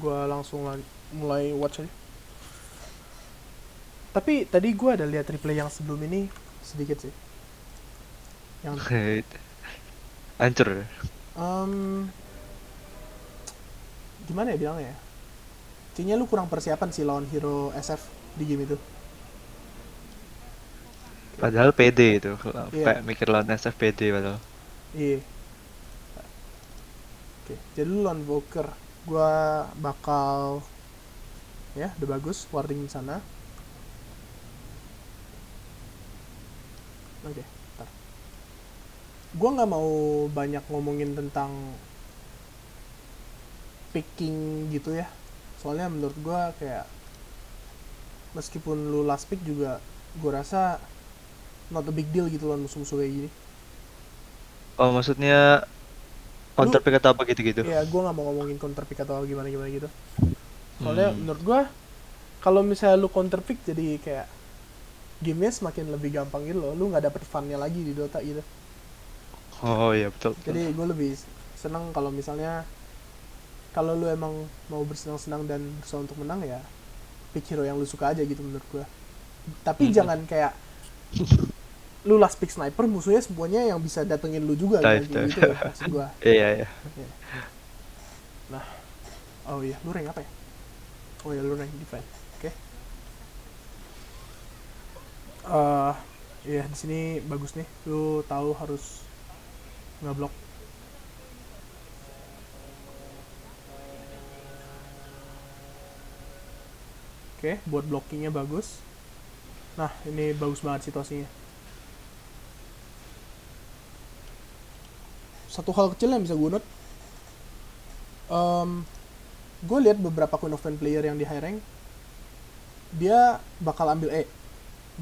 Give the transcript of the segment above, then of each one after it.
gue langsung mulai watch aja. Tapi tadi gue ada lihat replay yang sebelum ini sedikit sih. Yang Hancur. um, gimana ya bilangnya ya? Kayaknya lu kurang persiapan sih lawan hero SF di game itu. Kayak, Padahal PD itu. iya, Kayak mikir lawan SF PD padahal. iya. Oke, jadi lu lawan Walker. Gue bakal, ya, udah bagus warding di sana. Oke, ntar. Gue nggak mau banyak ngomongin tentang picking gitu ya. Soalnya menurut gue kayak meskipun lu last pick juga gue rasa not a big deal gitu loh musuh-musuh kayak gini. Oh, maksudnya Lu counter pick atau apa gitu-gitu. ya gue nggak mau ngomongin counter pick atau gimana gimana gitu. Soalnya Hmm. menurut gue kalau misalnya lu counter pick jadi kayak gamenya semakin lebih gampang gitu loh. Lu nggak dapet funnya lagi di Dota gitu. Oh iya, betul betul. Jadi gue lebih seneng kalau misalnya kalau lu emang mau bersenang-senang dan berusaha untuk menang ya pick hero yang lu suka aja gitu menurut gue. Tapi Mm-mm. jangan kayak lu last pick sniper musuhnya semuanya yang bisa datengin lu juga jangan Dive kayak dive. gitu maksud gue. Iya iya. Ya. Nah, oh iya, lu rank apa ya? Oh iya, lu rank defense. Oke. Okay. Iya di sini bagus nih. Lu tahu harus ngeblok. Oke, okay, buat blockingnya bagus. Nah, ini bagus banget situasinya. Satu hal kecil yang bisa gue note, gue lihat beberapa Queen of Pain player yang di high rank, dia bakal ambil E.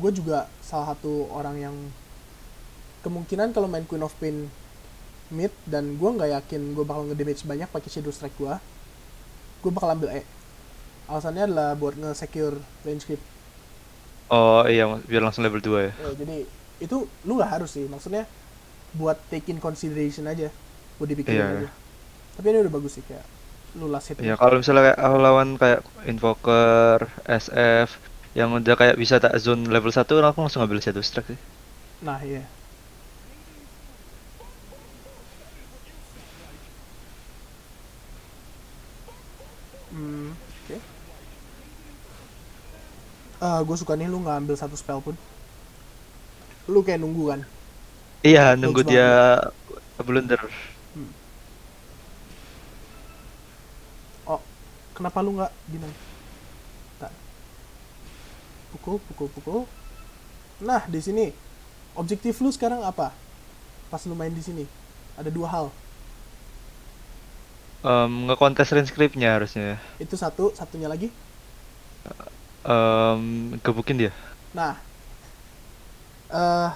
Gue juga salah satu orang yang kemungkinan kalau main Queen of Pain mid dan gue nggak yakin gue bakal ngedamage banyak pakai Shadow Strike gue bakal ambil E. Alasannya adalah buat nge-secure range creep. Oh iya, biar langsung level 2 ya. Ya, jadi itu lu nggak harus sih, maksudnya buat take in consideration aja, buat Iya dipikirin iya. aja. Tapi ini udah bagus sih kayak lu last hit Ya ini. kalau misalnya kayak aku lawan kayak Invoker, SF yang udah kayak bisa tak zone level 1, aku langsung ambil Shadow Strike sih. Nah iya. Oke. Okay. Gue suka nih lu nggak ambil satu spell pun. Lu kayak nunggu kan. Iya, nunggu Bagus dia banget itu. blunder. Oh, kenapa lu nggak gini? Tak. Pukul, pukul, pukul. Nah di sini objektif lu sekarang apa? Pas lu main di sini ada dua hal. Nge-contest range creep-nya harusnya. Itu satu, satunya lagi. Gebukin dia. Nah, eh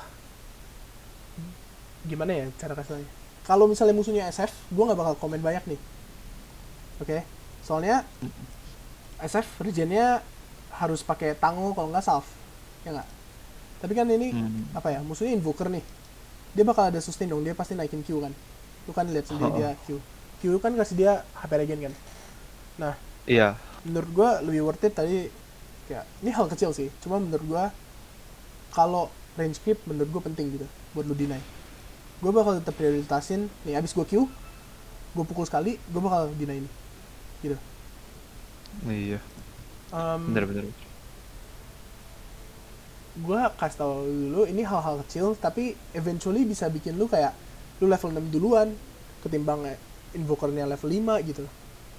gimana ya cara kasihnya? Kalau misalnya musuhnya SF, gue nggak bakal komen banyak nih. Oke, okay? Soalnya SF regennya harus pakai tango kalau nggak salve, ya nggak. Tapi kan ini Hmm. apa ya? Musuhnya invoker nih. Dia bakal ada sustain dong. Dia pasti naikin Q kan. Lu kan lihat sendiri Oh, dia Q. Q kan kasih dia HP regen kan. Nah, iya. menurut gue lebih worth it tadi kayak ini hal kecil sih. Cuma menurut gue kalau range creep menurut gue penting gitu buat lu deny. Gue bakal tetap prioritasin nih abis gue Q, gue pukul sekali, gue bakal deny ini gitu. Iya. um, Bener-bener. gue kasih tau dulu ini hal-hal kecil tapi eventually bisa bikin lu kayak lu level 6 duluan ketimbang invokernya level 5 gitu.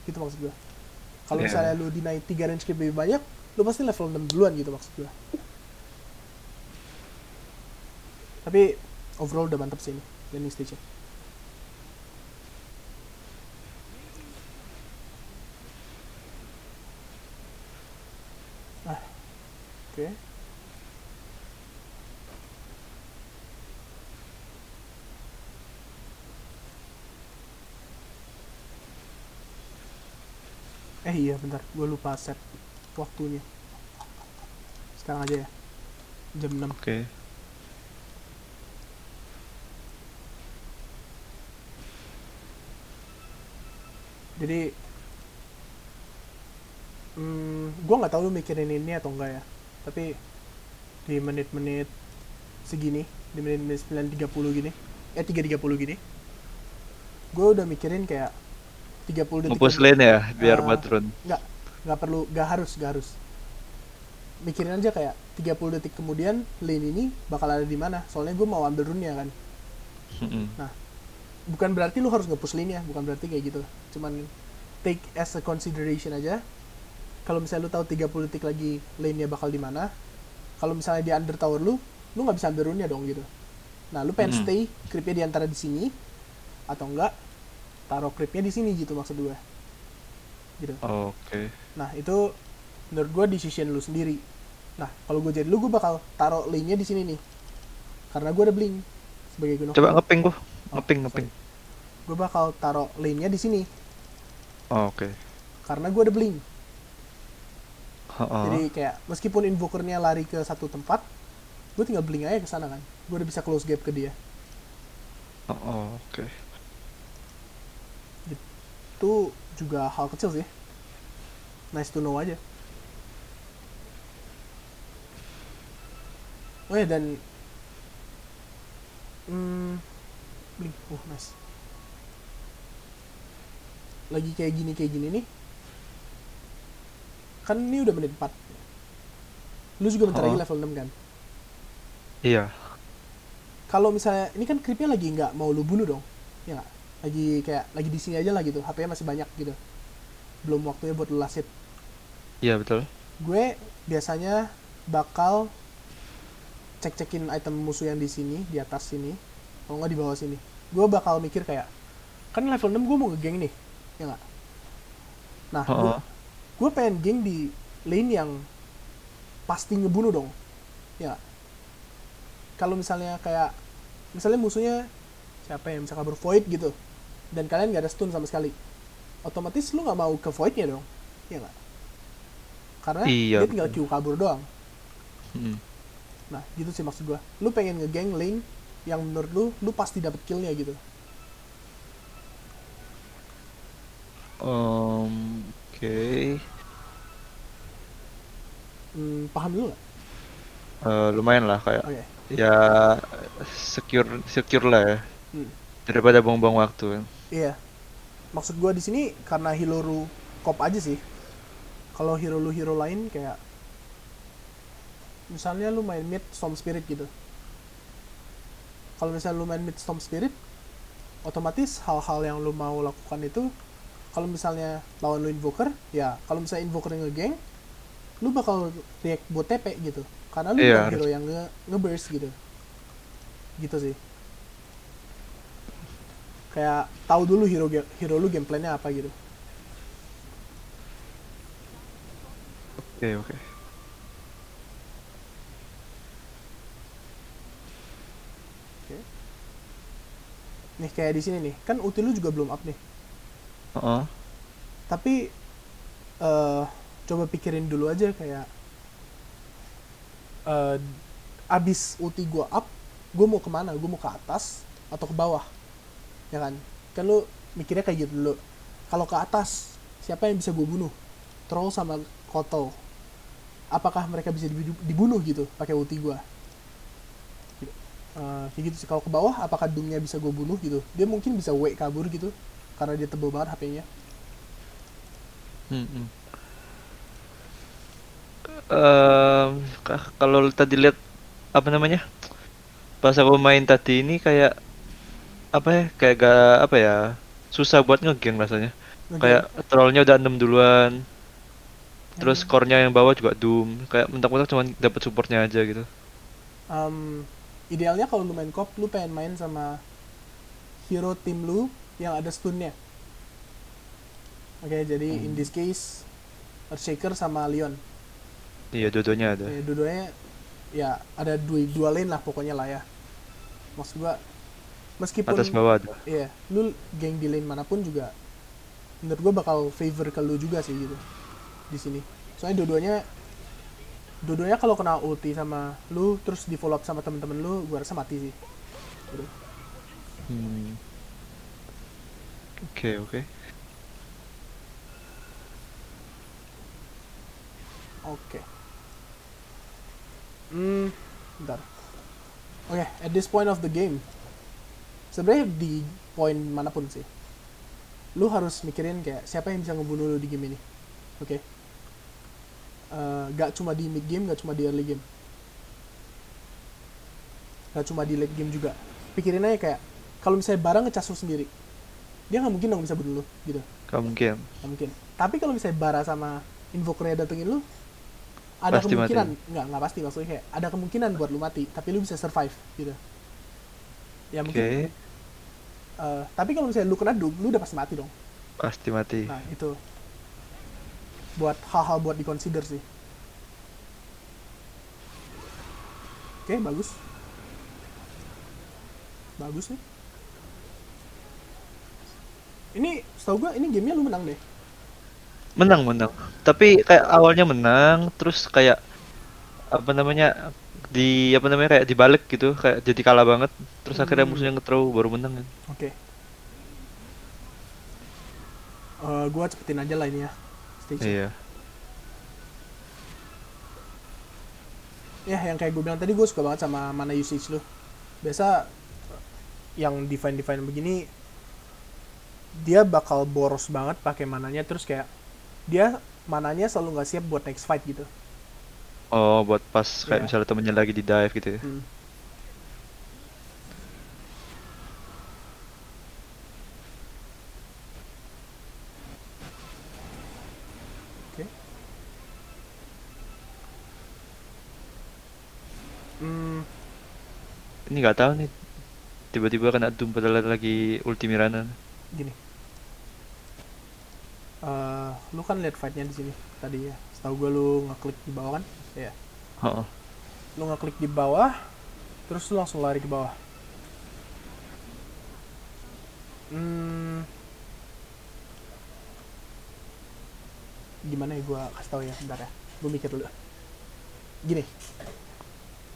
Gitu maksud gue. Kalau misalnya Iya. lu deny 3 range creep lebih banyak, lu pasti level 6 duluan gitu maksud gue. Tapi overall udah mantep sih ini landing stage-nya. Ah, oke. Okay. Iya bentar, gue lupa set waktunya. Sekarang aja ya, jam 6. Oke. Jadi Gue nggak tahu lu mikirin ini atau enggak ya, tapi di menit-menit segini, di menit-menit 9.30 gini, 3.30 gini, gue udah mikirin kayak 30 detik Nge-push lane ya biar eh, buat run. nggak nggak perlu, nggak harus mikirin aja kayak 30 detik kemudian lane ini bakal ada di mana, soalnya gue mau ambil rune-nya kan. Mm-mm. Nah, bukan berarti lu harus nge-push lane-nya, bukan berarti kayak gitu, cuman take as a consideration aja. Kalau misalnya lu tahu 30 detik lagi lane-nya bakal di mana, kalau misalnya di under tower lu nggak bisa ambil rune-nya dong gitu. Nah, lu pengen Mm-mm. stay creepnya di antara di sini atau enggak taruh creepnya di sini gitu maksud gue. Gitu. Oke. Nah, itu menurut gue decision lu sendiri. Nah, kalau gue jadi lu, gue bakal taruh lane-nya di sini nih. Karena gue ada blink sebagai Queen of Coba Pain. ngeping gua. Oh, Ngeping ngeping. sorry. Gue bakal taruh lane-nya di sini Oke. karena gue ada blink. Heeh. Jadi kayak meskipun invokernya lari ke satu tempat, gue tinggal blink aja ke sana kan. Gue udah bisa close gap ke dia. Oke. Itu juga hal kecil sih. Nice to know aja. Oh ya, dan blink. Nice. Lagi kayak gini nih. Kan ini udah menit 4. Lu juga bentar lagi Heeh. level 6 kan. Iya. Kalau misalnya ini kan creepnya lagi nggak mau lu bunuh dong. Ya nggak? Lagi kayak lagi di sini aja lah gitu. HP-nya masih banyak gitu. Belum waktunya buat lu last hit. Iya betul. Gue biasanya bakal cek-cekin item musuh yang di sini, di atas sini, kalau nggak di bawah sini. Gue bakal mikir kayak, kan level 6 gue mau ngegeng nih, ya nggak? Nah, gue Heeh. gue pengen geng di lane yang pasti ngebunuh dong, ya nggak? Kalau misalnya kayak, misalnya musuhnya siapa yang bisa kabur void gitu, dan kalian nggak ada stun sama sekali, otomatis lu nggak mau ke voidnya dong, ya nggak? Karena Iya dia tinggal betul. Q kabur doang. Mm. Nah, gitu sih maksud gue. Lu pengen ngegeng lane yang menurut lu pasti dapet killnya gitu. Oke. Paham dulu nggak? Lumayan lah kayak Oke. ya secure secure lah ya Hmm. daripada buang-buang waktu. Iya. Maksud gue di sini karena Hiloru kop aja sih. Kalau hero lu hero lain kayak misalnya lu main mid Storm Spirit gitu. Kalau misalnya lu main mid Storm Spirit, otomatis hal-hal yang lu mau lakukan itu, kalau misalnya lawan lu invoker, ya kalau misalnya invoker ngegeng, lu bakal react buat TP gitu. Karena lu Iya bukan harus. hero yang ngeburst gitu. Gitu sih. Kayak tahu dulu hero lu gameplaynya apa gitu. Oke oke. Oke. Nih kayak di sini nih, kan ulti lu juga belum up nih. Heeh. Tapi eh coba pikirin dulu aja kayak eh abis ulti gue up, gue mau kemana? Gue mau ke atas atau ke bawah? Ya kan? Kan lu mikirnya kayak gitu dulu. Kalau ke atas, siapa yang bisa gue bunuh? Troll sama Koto. Apakah mereka bisa dibunuh gitu pakai ulti gue? Kayak gitu sih. Kalau ke bawah, apakah Doomnya bisa gue bunuh gitu? Dia mungkin bisa W kabur gitu, karena dia tebel banget HP-nya. Mm-mm. Kalau tadi lihat apa namanya? Pas aku main tadi ini kayak apa ya? Kayak gak apa ya? Susah buat ngegeng rasanya. Kayak Ngegeng. trollnya udah 6 duluan. Terus Hmm. core-nya yang bawah juga Doom. Kayak mentak-mentak cuma dapat supportnya aja gitu. Idealnya kalau lu main cop, lu pengen main sama hero tim lu yang ada stunnya. Oke, jadi in Hmm. this case Earthshaker sama Leon. Iya, dua-duanya ada. Dua-duanya ya ada dua lane lah pokoknya lah ya. Maksud gua Atas meskipun bawah ada. ya lu geng di lane manapun juga menurut gua bakal favor ke lu juga sih gitu di sini. Soalnya dua-duanya kalau kena ulti sama lu terus di follow up sama temen-temen lu, gua rasa mati sih. Gitu. Hmm. Oke, oke. Oke. Bentar. Oke, at this point of the game, sebenarnya di poin manapun sih, lu harus mikirin kayak siapa yang bisa ngebunuh lu di game ini. Oke. Gak cuma di mid game, gak cuma di early game, gak cuma di late game juga. Pikirin aja kayak kalau misalnya barang ngecas lu sendiri, dia nggak mungkin dong bisa bunuh lu gitu. Gak mungkin. Nggak mungkin. Tapi kalau misalnya bara sama invokernya datengin lu, ada Pasti mati. kemungkinan, nggak pasti, maksudnya kayak ada kemungkinan buat lu mati, tapi lu bisa survive gitu. Ya mungkin. Oke. Tapi kalau misalnya lu kena Doom, lu udah pasti mati dong. Pasti mati. Nah itu buat hal-hal buat diconsider sih. Oke, bagus. Bagus nih. Ini setahu gue ini gamenya lu menang deh. Menang. Tapi kayak awalnya menang, terus kayak apa namanya kayak dibalik gitu, kayak jadi kalah banget. Terus akhirnya musuhnya nge-throw baru menang kan. Oke. Gue cepetin aja lah ini ya. Stage. Iya. Ya yang kayak gue bilang tadi, gue suka banget sama mana usage lu. Biasa yang define begini, dia bakal boros banget pakai mananya, terus kayak dia mananya selalu nggak siap buat next fight gitu. Oh, buat pas kayak Iya. misalnya temennya lagi di dive gitu ya. Oke. Ini nggak tahu nih, tiba-tiba kena Doom padahal lagi ulti Mirana. Gini. Lu kan lihat fightnya di sini tadi ya. Setahu gue lu ngeklik di bawah kan? Iya. Oh, Lu ngeklik di bawah, terus lu langsung lari ke bawah. Gimana ya gue kasih tau ya, bentar ya. Gue mikir dulu. Gini.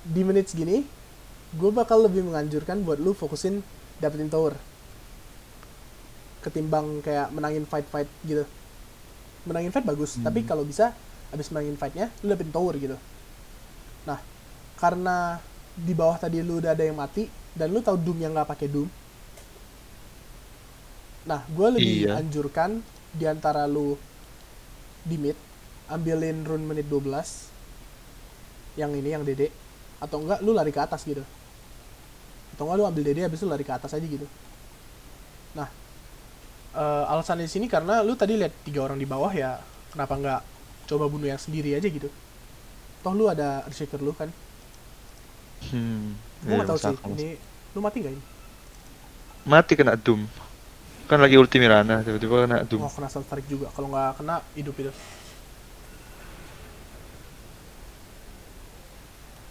Di menit segini, gue bakal lebih menganjurkan buat lu fokusin dapetin tower. Ketimbang kayak menangin fight-fight gitu. Menangin fight bagus, tapi kalau bisa abis menangin fightnya, lu dapetin tower gitu. Nah, karena di bawah tadi lu udah ada yang mati, dan lu tahu Doom yang nggak pakai Doom. Nah, gue lebih iya. anjurkan di antara lu di mid, ambilin rune menit 12 yang ini, yang DD, atau enggak lu lari ke atas gitu. Atau enggak lu ambil DD habis lu lari ke atas aja gitu. Nah, alasan di sini karena lu tadi lihat 3 orang di bawah ya, kenapa nggak coba bunuh yang sendiri aja gitu. Toh lu ada Earthshaker lu kan. Gue Iya, nggak tahu masuk sih akal. ini lu mati nggak ini. Mati kena Doom. Kan lagi ulti Mirana, tiba-tiba kena Doom. Oh, kena tarik juga. Kalau nggak kena hidup itu.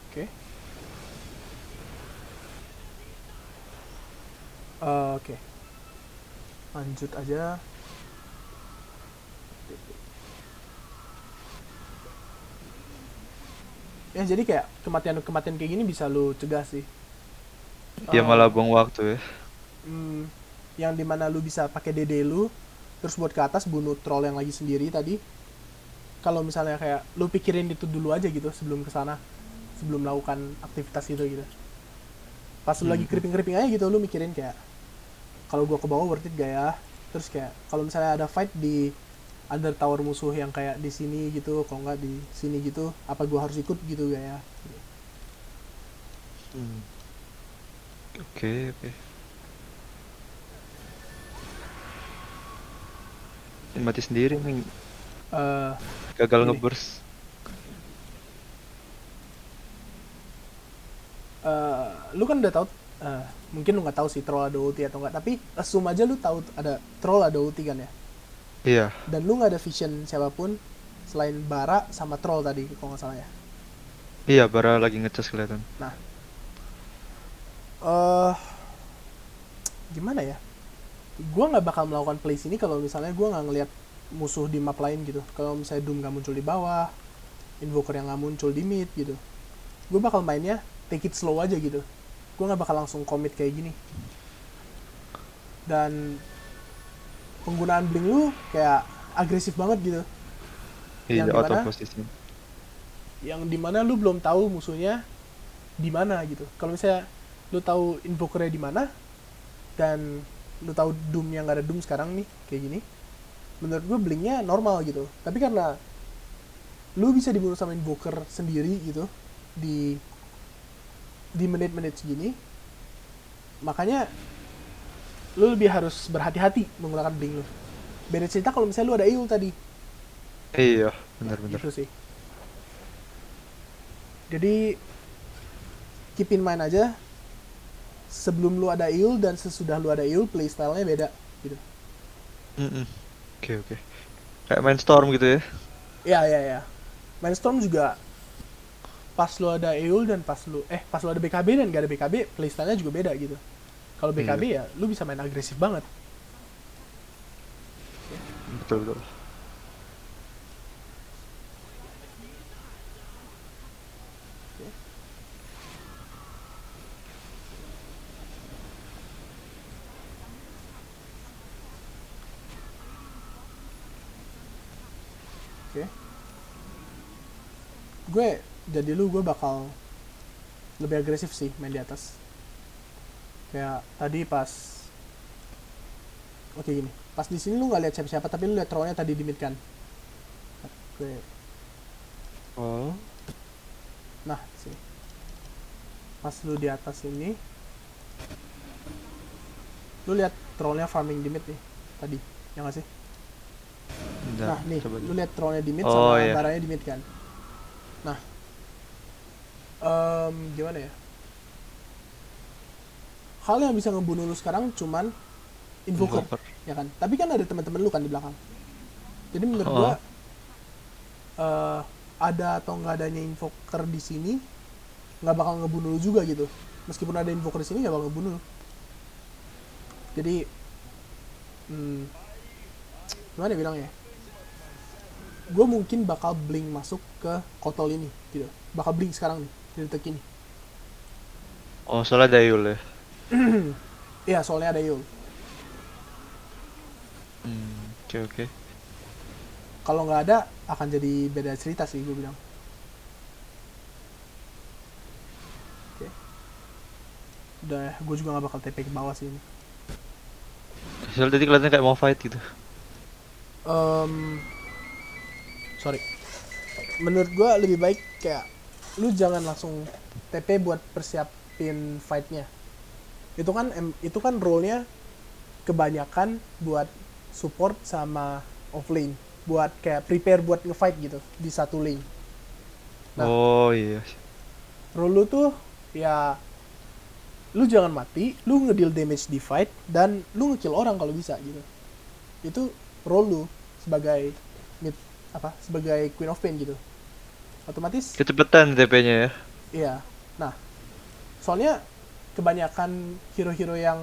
Oke. Oke. Lanjut aja. Ya jadi kayak kematian kayak gini bisa lu cegah sih. Dia malah buang waktu ya. Yang dimana lu bisa pakai DD lu, terus buat ke atas bunuh troll yang lagi sendiri tadi. Kalau misalnya kayak lu pikirin itu dulu aja gitu sebelum kesana, sebelum melakukan aktivitas itu gitu. Pas lu lagi creeping aja gitu, lu mikirin kayak kalau gua ke bawah worth it gak ya. Terus kayak kalau misalnya ada fight di under tower musuh yang kayak di sini gitu, kalau nggak di sini gitu, apa gua harus ikut gitu gak ya. Oke. Ini mati sendiri nih, gagal Gini. ngeburst. Lu kan udah tahu, mungkin lu nggak tahu sih troll ada ulti atau nggak, tapi assume aja lu tahu ada troll ada ulti kan ya. Iya. Dan lu nggak ada vision siapapun selain Bara sama troll tadi kalau nggak salah ya. Iya, bara lagi ngecas kelihatan. Nah, gimana ya? Gua nggak bakal melakukan play sini kalau misalnya gua nggak ngelihat musuh di map lain gitu. Kalau misalnya Doom nggak muncul di bawah, Invoker yang nggak muncul di mid gitu, gue bakal mainnya take it slow aja gitu. Gue nggak bakal langsung commit kayak gini. Dan penggunaan blink lu kayak agresif banget gitu. Iya, Yang out of dimana position. yang dimana lu belum tahu musuhnya di mana gitu. Kalau misalnya lu tahu invokernya di mana dan lu tahu doomnya nggak ada doom sekarang nih kayak gini, menurut gue blinknya normal gitu. Tapi karena lu bisa dibunuh sama invoker sendiri gitu di menit-menit segini, makanya lu lebih harus berhati-hati menggunakan blink lu. Beda cerita kalau misalnya lu ada Eul tadi. Iya, Ya, benar-benar. gitu sih. Jadi keep in mind aja, sebelum lu ada Eul dan sesudah lu ada Eul, playstyle-nya beda gitu. Oke, oke. Kayak main Storm gitu ya. Ya, ya, ya. Mindstorm juga pas lu ada Eul dan pas lu ada BKB dan gak ada BKB, playstyle-nya juga beda gitu. Kalau BKB Iya, ya lu bisa main agresif banget. betul betul. Oke. Gue jadi lu gue bakal lebih agresif sih main di atas. Kayak tadi pas oke gini. Pas di sini lu nggak lihat siapa-siapa tapi lu lihat trollnya tadi di mid kan. Gue Oh, nah sini. Pas lu di atas ini lu lihat trollnya farming di mid nih tadi. Ya nggak sih? bentar, Nah, nih, coba lu dulu. lihat trollnya di mid Oh sama ya. baranya di mid kan. Nah, gimana ya? Hal yang bisa ngebunuh lu sekarang cuman invoker, Invoker. ya kan? Tapi kan ada teman-teman lu kan di belakang. Jadi menurut gua Oh, eh, ada atau nggak adanya invoker di sini nggak bakal ngebunuh lu juga gitu. Meskipun ada invoker di sini nggak bakal ngebunuh lu. Jadi, hmm, gimana ya bilangnya? Gue mungkin bakal blink masuk ke kotol ini gitu. Bakal blink sekarang nih di detik ini. oh soalnya Dayul ya. Iya, soalnya ada Yul. Oke oke. Kalau nggak ada akan jadi beda cerita sih gue bilang. Oke. Udah, gue juga nggak bakal TP ke bawah sih ini. Soalnya tadi kelihatannya kayak mau fight gitu. Em, sorry. Menurut gue lebih baik kayak lu jangan langsung TP buat persiapin fightnya. Itu kan role-nya kebanyakan buat support sama offlane, buat kayak prepare buat ngefight gitu di satu lane. Nah, Oh iya. role lu tuh ya lu jangan mati, lu ngedeal damage di fight dan lu ngekill orang kalau bisa gitu. Itu role lu sebagai mid sebagai Queen of Pain gitu. Otomatis Kecepatan TP-nya ya. iya. Nah, soalnya kebanyakan hero-hero yang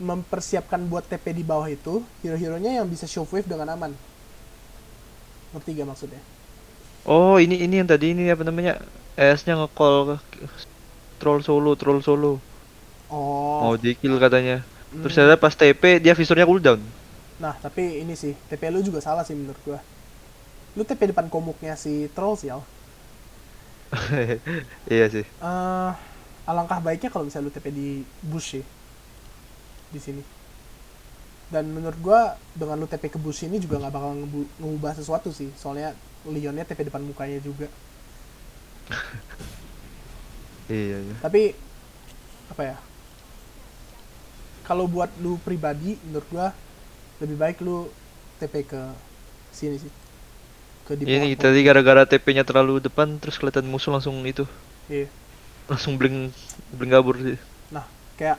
mempersiapkan buat TP di bawah itu hero-heronya yang bisa shockwave dengan aman. Ngerti gak maksudnya? Oh ini yang tadi ini apa namanya? ES-nya nge-call ke troll solo. Oh, Mau di kill katanya. Terus hmm. ada pas TP dia visornya cooldown. Nah tapi ini sih TP lu juga salah sih menurut gua. Lu TP depan komuknya si troll sih ya. Iya sih. Alangkah baiknya kalau misalnya lu TP di bush sih di sini. Dan menurut gua dengan lu TP ke bush ini juga nggak bakal ngubah sesuatu sih. Soalnya Leonnya TP depan mukanya juga. Iya iya. Tapi apa ya? Kalau buat lu pribadi menurut gua lebih baik lu TP ke sini sih. Ke di Ini pohon-pohon tadi ini. gara-gara TP-nya terlalu depan terus kelihatan musuh langsung itu. Iya. Langsung blink blink kabur sih. Nah, kayak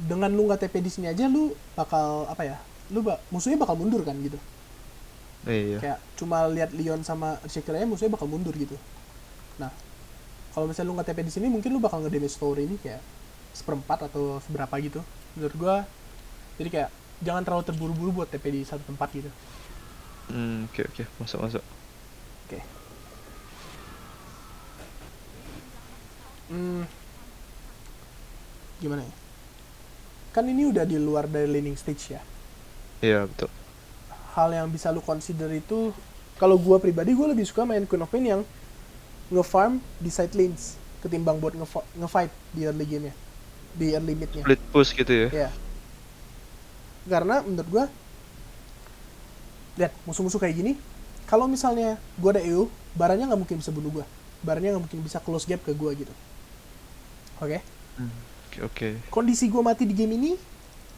dengan lu nggak TP di sini aja lu bakal apa ya? Musuhnya bakal mundur kan gitu. Iya. Kayak cuma lihat Leon sama Shaker aja musuhnya bakal mundur gitu. Nah, kalau misalnya lu nggak TP di sini mungkin lu bakal nge-damage story ini kayak seperempat atau seberapa gitu. Menurut gua jadi kayak jangan terlalu terburu-buru buat TP di satu tempat gitu. Oke oke, masuk masuk. Oke. Hmm, gimana ya? Kan ini udah di luar dari laning stage ya. Iya betul. Hal yang bisa lu consider itu Kalau gue pribadi, gue lebih suka main Queen of Pain yang nge-farm di side lanes ketimbang buat nge-fight di early game-nya, di early mid-nya. Split push gitu ya. Ya, karena menurut gue, lihat musuh-musuh kayak gini, kalau misalnya gue ada EU, baranya nggak mungkin bisa bunuh gue, baranya nggak mungkin bisa close gap ke gue gitu. Oke? Oke. Kondisi gue mati di game ini,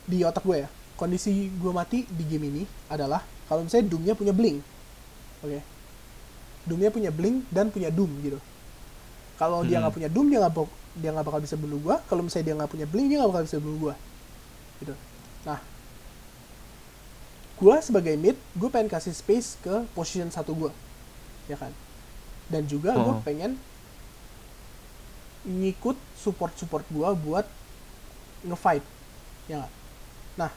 di otak gue ya, kondisi gue mati di game ini adalah kalau misalnya Doom-nya punya blink. Oke? Doom-nya punya blink dan punya Doom gitu. Kalau dia nggak punya Doom, dia nggak bakal bisa bunuh gue. Kalau misalnya dia nggak punya blink, dia nggak bakal bisa bunuh gue gitu. Nah, gue sebagai mid, gue pengen kasih space ke position 1 gue, ya kan. Dan juga gue pengen ngikut support gue buat ngefight, ya gak? Nah,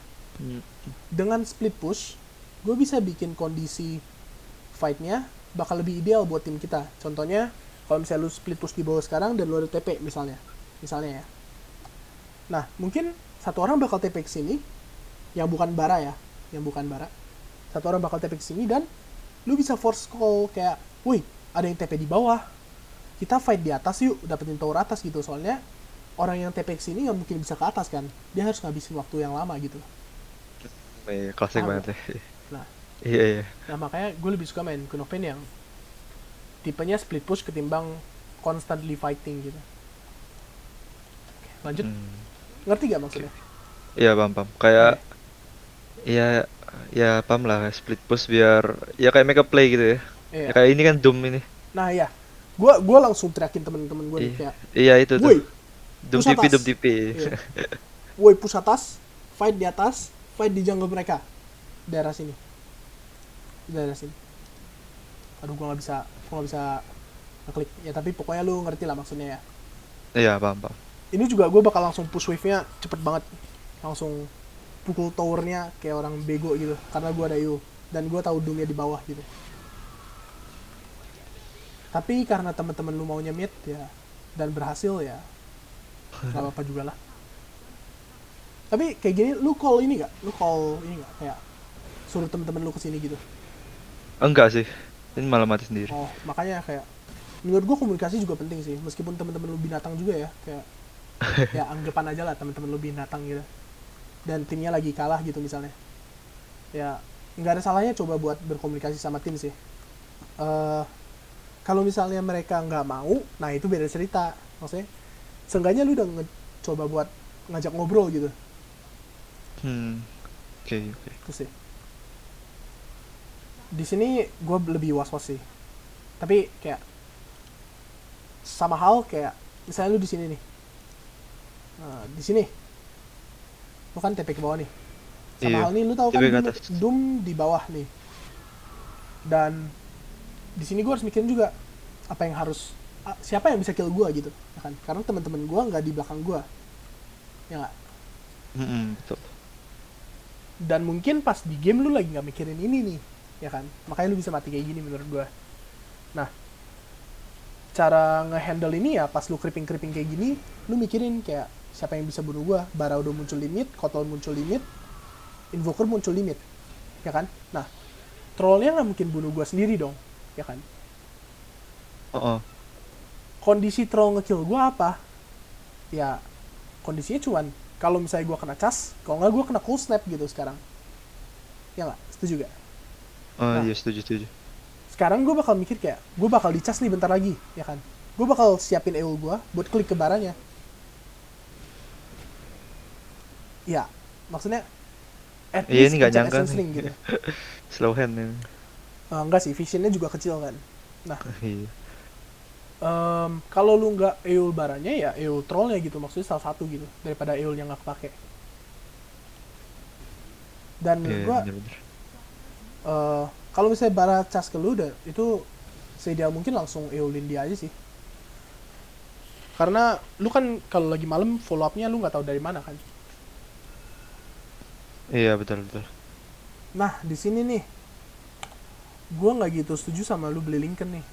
dengan split push, gue bisa bikin kondisi fightnya bakal lebih ideal buat tim kita. Contohnya, kalau misalnya lu split push di bawah sekarang dan lu ada TP misalnya ya. Nah, mungkin satu orang bakal TP ke sini, yang bukan bara ya, satu orang bakal TP ke sini dan lu bisa force call kayak, woi, ada yang TP di bawah, kita fight di atas yuk, dapetin tower atas gitu. Soalnya orang yang TP ke sini nggak mungkin bisa ke atas kan, dia harus ngabisin waktu yang lama gitu. Iya, klasik banget ya. Nah, Iya. nah makanya gue lebih suka main Queen of Pain yang tipenya split push ketimbang constantly fighting gitu. Oke, lanjut. Ngerti gak maksudnya? Iya, paham. Kayak ya paham lah, split push biar ya kayak make up play gitu ya. Iya. Ya kayak ini kan Doom ini. Nah ya, gue langsung teriakin temen-temen gue nih kayak, Iya itu tuh. woi, Doom push TP, atas. Doom TP. Iya. Woi, push atas, fight di atas, fight di jungle mereka, daerah sini. Aduh, gue nggak bisa ngeklik ya, tapi pokoknya lu ngerti lah maksudnya ya. Iya, paham. Ini juga gue bakal langsung push wave-nya cepet banget, langsung pukul towernya kayak orang bego gitu, karena gue ada EU dan gue tahu Doom-nya di bawah gitu. Tapi karena teman-teman lu maunya mid ya dan berhasil ya, nggak apa-apa juga lah. Tapi kayak gini, lu call ini nggak kayak suruh temen-temen lu kesini gitu? Enggak sih, ini malah mati sendiri. Oh, makanya kayak menurut gua komunikasi juga penting sih, meskipun temen-temen lu binatang juga ya, kayak ya anggapan aja lah temen-temen lu binatang gitu dan timnya lagi kalah gitu misalnya, ya nggak ada salahnya coba buat berkomunikasi sama tim sih. Kalau misalnya mereka nggak mau, nah itu beda cerita. Maksudnya seenggaknya lu udah coba buat ngajak ngobrol gitu. Oke. Itu sih. Di sini gue lebih was-was sih. Tapi kayak sama hal kayak misalnya lu di sini nih. Nah, di sini. Lu kan TP ke bawah nih. Sama hal nih, lu tahu kan Doom di bawah nih. Dan di sini gue harus mikirin juga apa yang harus, siapa yang bisa kill gue gitu, ya kan? Karena teman-teman gue nggak di belakang gue, ya nggak? Betul. Dan mungkin pas di game lu lagi nggak mikirin ini nih, ya kan? Makanya lu bisa mati kayak gini menurut gue. Nah, cara ngehandle ini ya pas lu creeping kayak gini, lu mikirin kayak siapa yang bisa bunuh gue. Bara udah muncul limit, Kotal muncul limit, Invoker muncul limit, ya kan? Nah, trollnya nggak mungkin bunuh gue sendiri dong, ya kan? Kondisi troll ngekill gue apa? Ya, kondisinya cuman kalau misalnya gue kena cas, kalau nggak gue kena cool snap gitu sekarang. Ya nggak? Setuju gak? Iya, setuju. Sekarang gue bakal mikir kayak, gue bakal dicas nih bentar lagi, ya kan? Gue bakal siapin EUL gue buat klik ke baranya. Ya, maksudnya at least ini gak nyangka nih. gitu. Slow hand ini. Enggak sih, visionnya juga kecil kan. Nah, Iya. Kalau lu nggak EUL baranya ya EUL trollnya gitu, maksudnya salah satu gitu daripada EUL yang nggak kepake. Dan gue kalau misalnya bara cas ke lu udah itu seideal mungkin langsung EULin dia aja sih, karena lu kan kalau lagi malam follow up-nya lu nggak tahu dari mana kan. Iya, betul. Nah, di sini nih gue nggak gitu setuju sama lu beli Lincoln nih.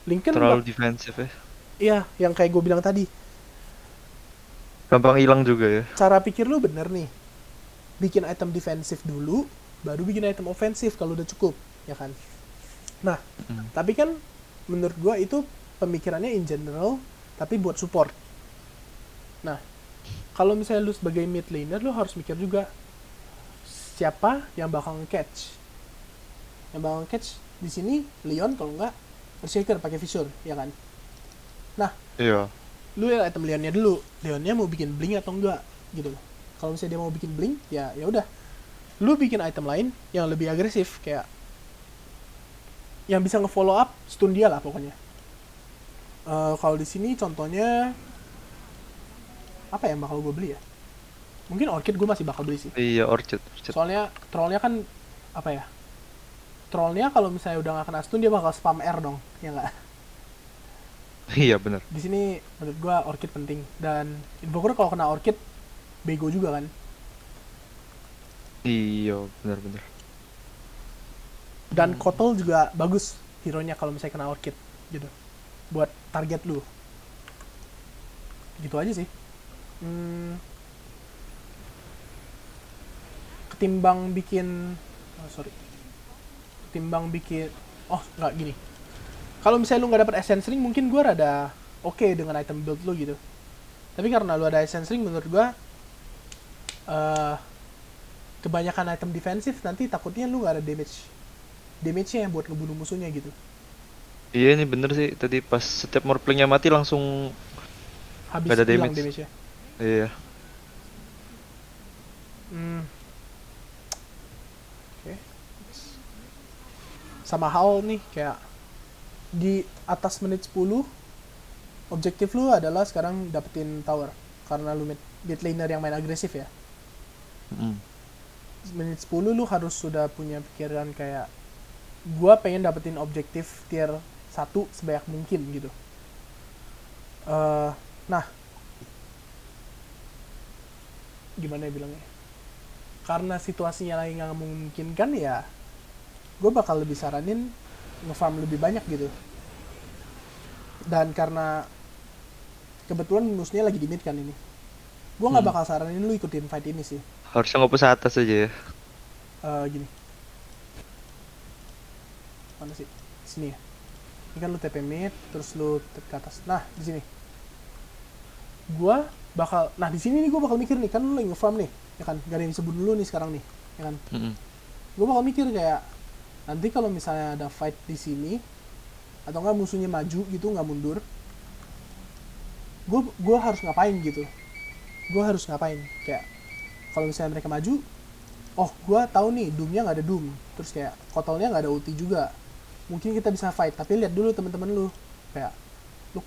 Lincoln terlalu defensif ya. Iya, yang kayak gue bilang tadi, gampang hilang juga ya. cara pikir lu bener nih, bikin item defensif dulu, baru bikin item ofensif kalau udah cukup, ya kan. Nah, Mm. tapi kan menurut gua itu pemikirannya in general, tapi buat support. Nah, kalau misalnya lu sebagai mid laner, lu harus mikir juga siapa yang bakal nge-catch. Yang bakal nge-catch di sini Leon, kalau enggak Berserker pakai Fissure, ya kan. Nah, Iya. lu lihat item Leonnya dulu, Leonnya mau bikin blink atau enggak gitu loh. Kalau misalnya dia mau bikin blink, ya udah, lu bikin item lain yang lebih agresif, kayak yang bisa nge-follow up stun dia lah pokoknya. Kalau di sini contohnya apa yang bakal gue beli ya? Mungkin Orchid gue masih bakal beli sih. Iya, Orchid. Soalnya trollnya kan apa ya? Trollnya kalau misalnya udah nggak kena stun dia bakal spam R dong, ya nggak? Iya, bener. Di sini menurut gue Orchid penting, dan Invoker kalau kena Orchid bego juga kan. Iya, bener-bener. Dan Kotal juga bagus hero-nya kalau misalnya kena Orchid gitu, buat target lu. Gitu aja sih. Ketimbang bikin ketimbang bikin nggak gini, kalau misalnya lu nggak dapet Essence Ring mungkin gue rada oke dengan item build lu gitu, tapi karena lu ada Essence Ring menurut gue kebanyakan item defensif nanti takutnya lu nggak ada damage-nya yang buat ngebunuh musuhnya gitu. Iya, ini bener sih. Tadi pas setiap morplingnya mati langsung Habis gak ada hilang damage. damage-nya. Iya. Oke. Sama hal nih, kayak di atas menit 10 objektif lu adalah sekarang dapetin tower, karena lu mid laner yang main agresif ya. Mm. Menit 10 lu harus sudah punya pikiran kayak gua pengen dapetin objektif tier 1 sebanyak mungkin gitu. Nah, gimana ya bilangnya, karena situasinya lagi nggak memungkinkan ya gue bakal lebih saranin nge-farm lebih banyak gitu. Dan karena kebetulan musuhnya lagi di mid kan ini, gue nggak bakal saranin lu ikutin fight ini sih. Harusnya ngopus atas aja ya. Gini, mana sih, sini ya, ini kan lu TP mid terus lu TP ke atas. Nah di sini di sini nih gue bakal mikir nih, kan lu lagi nge-farm nih ya kan, gak ada yang bisa bunuh lu nih sekarang nih ya kan. Gue bakal mikir kayak nanti kalau misalnya ada fight di sini atau nggak musuhnya maju gitu nggak mundur, gue harus ngapain gitu. Gue harus ngapain, kayak kalau misalnya mereka maju, gue tahu nih Doomnya nggak ada Doom, terus kayak Kotalnya nggak ada ulti juga, mungkin kita bisa fight, tapi lihat dulu teman-teman lu, kayak lu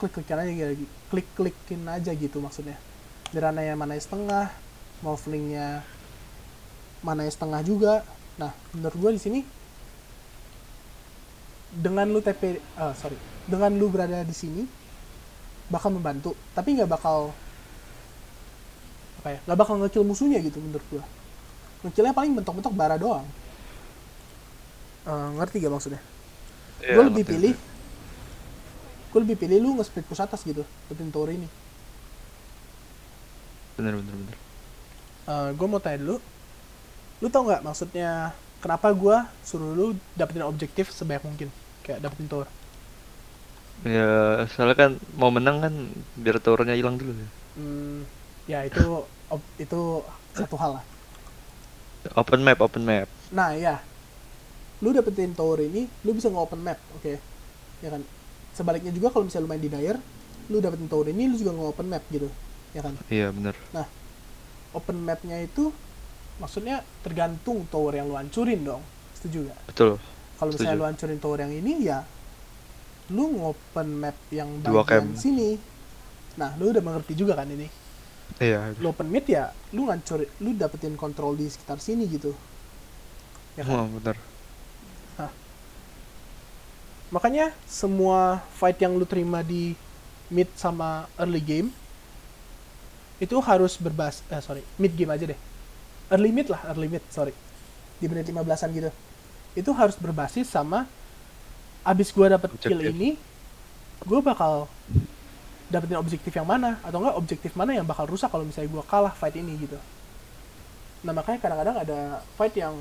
klik-klikin aja gitu maksudnya. Mirananya mana setengah, Morphlingnya mana setengah juga. Nah menurut gue di sini dengan lu dengan lu berada di sini bakal membantu, tapi nggak bakal ngekill musuhnya gitu menurut gua. Ngekillnya paling bentok-bentok bara doang. Ngerti gak maksudnya? Iya, Gue lebih pilih lu nge-split push atas gitu, dapetin tower ini. Bener. Gue mau tanya dulu, lu tau nggak maksudnya kenapa gue suruh lu dapetin objektif sebanyak mungkin, kayak dapetin tower? Ya, soalnya kan mau menang kan biar towernya hilang dulu ya. Ya itu satu hal lah. Open map. Nah ya, lu dapetin tower ini, lu bisa nge-open map, oke? Ya kan? Sebaliknya juga kalau misalnya lu main di Dire, lu dapetin tower ini, lu juga nge-open map gitu, ya kan? Iya, bener. Nah, open mapnya itu maksudnya tergantung tower yang lu hancurin dong, setuju gak? Betul. Kalau misalnya Setuju. lu hancurin tower yang ini, ya lu nge-open map yang Dua bagian camp. sini. Nah, lu udah mengerti juga kan ini? Iya. Lu open mid ya, lu dapetin kontrol di sekitar sini gitu. Ya kan? Bener. Makanya semua fight yang lu terima di mid sama early game itu harus mid game aja deh. Early mid, di menit 15-an gitu. Itu harus berbasis sama abis gua dapet kill ini, gua bakal dapetin objektif yang mana, atau enggak objektif mana yang bakal rusak kalau misalnya gua kalah fight ini gitu. Nah makanya kadang-kadang ada fight yang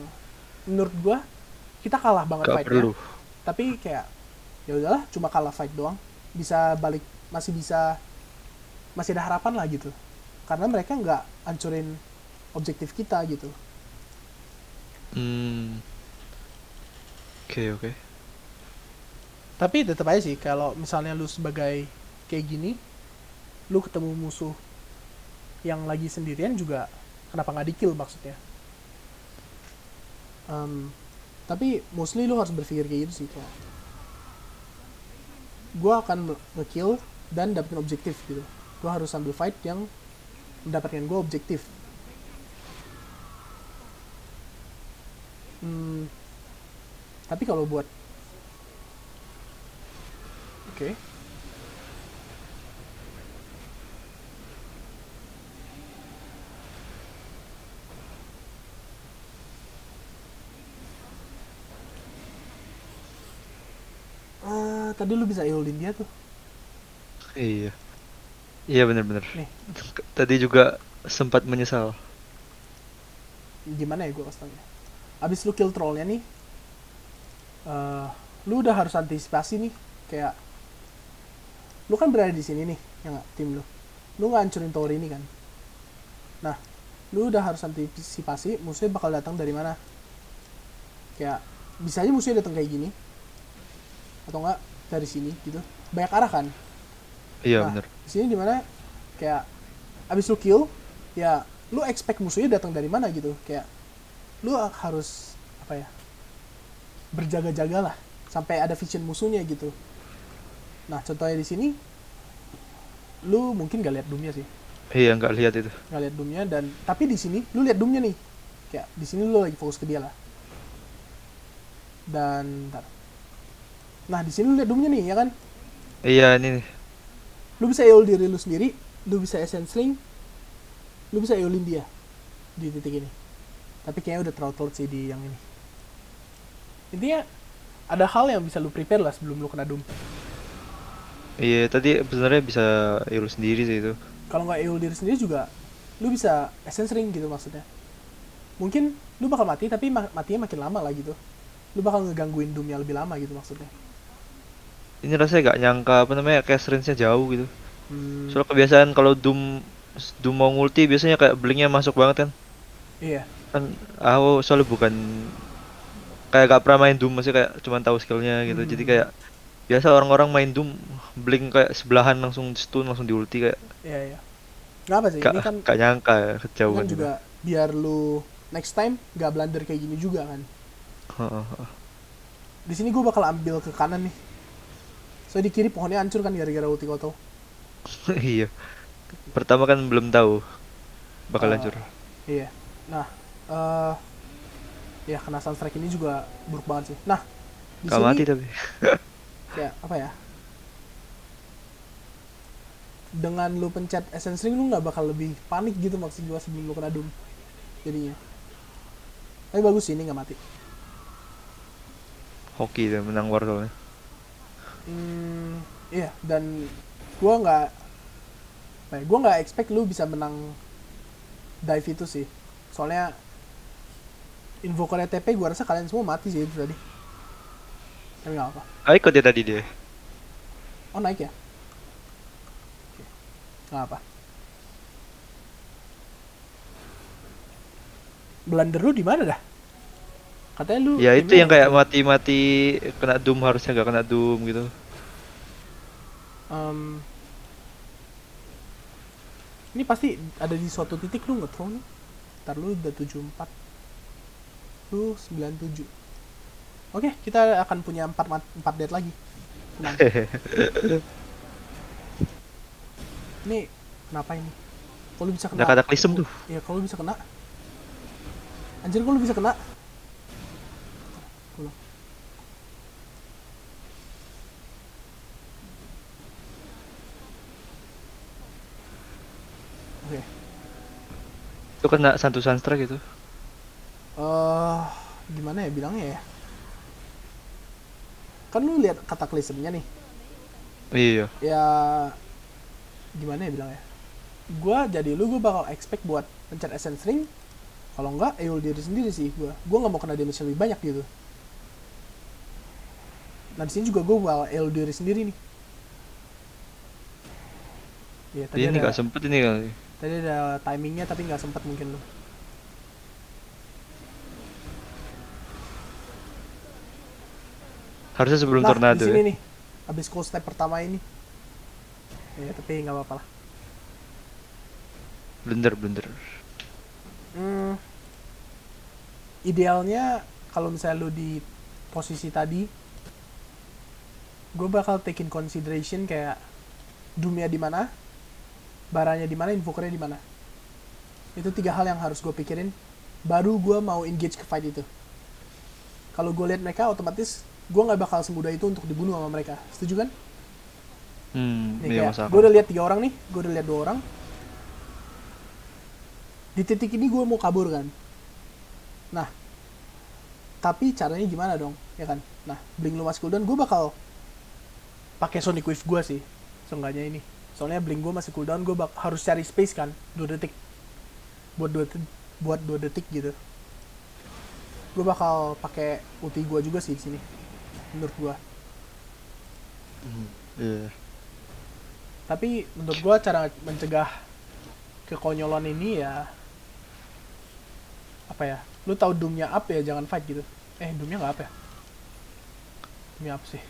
menurut gue kita kalah banget Gak fightnya, perlu. tapi kayak ya udahlah, cuma kalah fight doang, bisa balik, masih ada harapan lah gitu, karena mereka nggak hancurin objektif kita gitu. Hmm, oke. Tapi tetap aja sih, kalau misalnya lu sebagai kayak gini, lu ketemu musuh yang lagi sendirian juga, kenapa nggak di kill maksudnya. Em, tapi mostly lu harus berpikir kayak gitu sih, kayak gue akan nge-kill dan dapetin objektif gitu. Gue harus ambil fight yang mendapatkan gue objektif. Hmm, tapi kalau buat oke. Tadi lu bisa healin dia tuh. Iya. Iya bener-bener. Nih, Tadi juga sempat menyesal. gimana ya gue kasih tau ya. Abis lu kill trollnya nih, eh lu udah harus antisipasi nih. Kayak lu kan berada di sini nih, ya nggak, tim lu. Lu nggak hancurin tower ini kan. Nah, lu udah harus antisipasi musuhnya bakal datang dari mana. Kayak bisa aja musuhnya datang kayak gini, atau enggak dari sini gitu. Banyak arah kan. Iya Nah, bener. di sini dimana kayak abis lu kill, ya lu expect musuhnya datang dari mana gitu. Kayak lu harus apa ya, berjaga-jaga lah sampai ada vision musuhnya gitu. Nah, contohnya di sini lu mungkin gak lihat doomnya sih, Iya nggak lihat itu. nggak lihat doomnya, dan tapi di sini lu lihat doomnya nih. Kayak di sini lu lagi fokus ke dia lah. Dan ntar. Nah, di sini lu lihat doomnya nih, ya kan? Iya ini nih. Lu bisa heal diri lu sendiri, lu bisa essence ring, lu bisa healin dia di titik ini. Tapi kayaknya udah terlalu telat sih di yang ini. Intinya ada hal yang bisa lu prepare lah sebelum lu kena doom. Iya tadi sebenarnya bisa ilu sendiri sih itu. Kalau nggak heal diri sendiri juga, lu bisa essence ring gitu maksudnya. Mungkin lu bakal mati, tapi matinya makin lama lah gitu. Lu bakal ngegangguin doomnya lebih lama gitu maksudnya. Ini rasanya gak nyangka apa namanya kayak range-nya jauh gitu. Hmm, Soalnya kebiasaan kalau Doom mau ngulti biasanya kayak blinknya masuk banget kan. iya, Kan aku soalnya bukan kayak gak pernah main Doom masih kayak cuman tahu skillnya gitu. Jadi kayak biasa orang-orang main Doom blink kayak sebelahan langsung stun langsung di ulti kayak iya, iya. Nggak apa sih, gak gak nyangka ya ini kan kejauhan gitu. juga biar lu next time nggak blunder kayak gini juga kan. Heeh. Di sini gue bakal ambil ke kanan nih. Soalnya di kiri pohonnya hancur kan gara-gara ulti koto. Iya. Pertama kan belum tahu bakal Eh, hancur. iya. Nah, eh ya kena sunstrike ini juga buruk banget sih. Nah, di Gak sini mati tapi. kayak apa ya? Dengan lu pencet essence ring lu nggak bakal lebih panik gitu maksud gua sebelum lu kena doom jadinya. Tapi bagus sih ini nggak mati. Hoki dia menang war soalnya. Iya, dan gua nggak gua nggak expect lu bisa menang dive itu sih. Soalnya invokernya TP gua rasa kalian semua mati sih itu tadi. Tapi nggak apa. Ah ikut dia tadi dia. Oh, naik ya? Nggak apa. Blunder lu di mana dah? Katanya lu Ya itu timnya yang kayak nge-kill. mati-mati kena Doom harusnya gak kena Doom gitu. Em, ini pasti ada di suatu titik lu nge-throw nih. Ntar lu udah 74, lu 97. Oke, kita akan punya 4 death lagi. Tenang. Ini kenapa ini? Kalau bisa Ada kena, Cataclysm tuh. ya kalau bisa kena. Anjir, kalau bisa kena. Pulang. Oke. Itu kena Santu Sunstra gitu. Gimana ya bilangnya ya? Kan lu lihat kataklysmnya nih. Iya. Ya gimana ya bilangnya? Gua jadi lu, gue bakal expect buat pencet essence ring, Kalau enggak, Eul diri sendiri sih gue nggak mau kena damage lebih banyak gitu. Nah di sini juga gue bakal Eul diri sendiri nih. Ya Dia ini gak sempet ini kali. tadi ada timingnya tapi nggak sempat mungkin lo. Harusnya sebelum Nah di tornado sini ya. nih, abis cold step pertama ini. Ya tapi nggak apa-apa lah. Blunder. Hmm, idealnya kalau misalnya lu di posisi tadi, gue bakal take in consideration kayak Doomnya di mana, baranya di mana, invokernya di mana. Itu 3 hal yang harus gue pikirin baru gue mau engage ke fight itu. Kalau gue lihat mereka, otomatis gue nggak bakal semudah itu untuk dibunuh sama mereka. Setuju kan? Nih Iya kayak masuk gue akal. udah lihat 3 orang nih, gue udah lihat 2 orang. Di titik ini gue mau kabur kan. Nah, tapi caranya gimana dong, ya kan? Nah, Blink lu masih cooldown, gue bakal pakai Sonic Wave gue sih, seenggaknya ini. Soalnya Blink gue masih cooldown, gue harus cari space kan, 2 detik. Buat 2 detik gitu. Gue bakal pakai ulti gue juga sih di sini, menurut gue. Iya. Tapi menurut gue cara mencegah kekonyolan ini ya apa ya? Lu tahu Doomnya up ya jangan fight gitu. Doomnya nggak up ya? Doomnya up sih.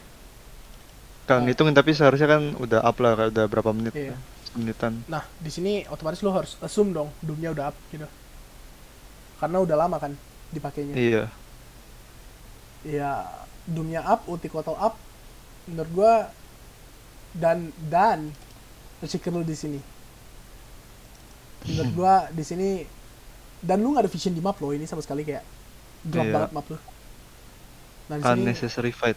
Kang ngitungin tapi seharusnya kan udah up lah, kayak udah berapa menit Iya. kan? Semenitan. Nah, di sini otomatis lu harus assume dong Doomnya udah up gitu. Karena udah lama kan dipakainya. Iya. Ya, Doomnya up, ulti Kotal up, menurut gua dan resiko lu di sini. Menurut gua di sini dan lu nggak ada vision di map lo ini sama sekali kayak gelap Iya. banget map lu. Nah di sini Unnecessary fight.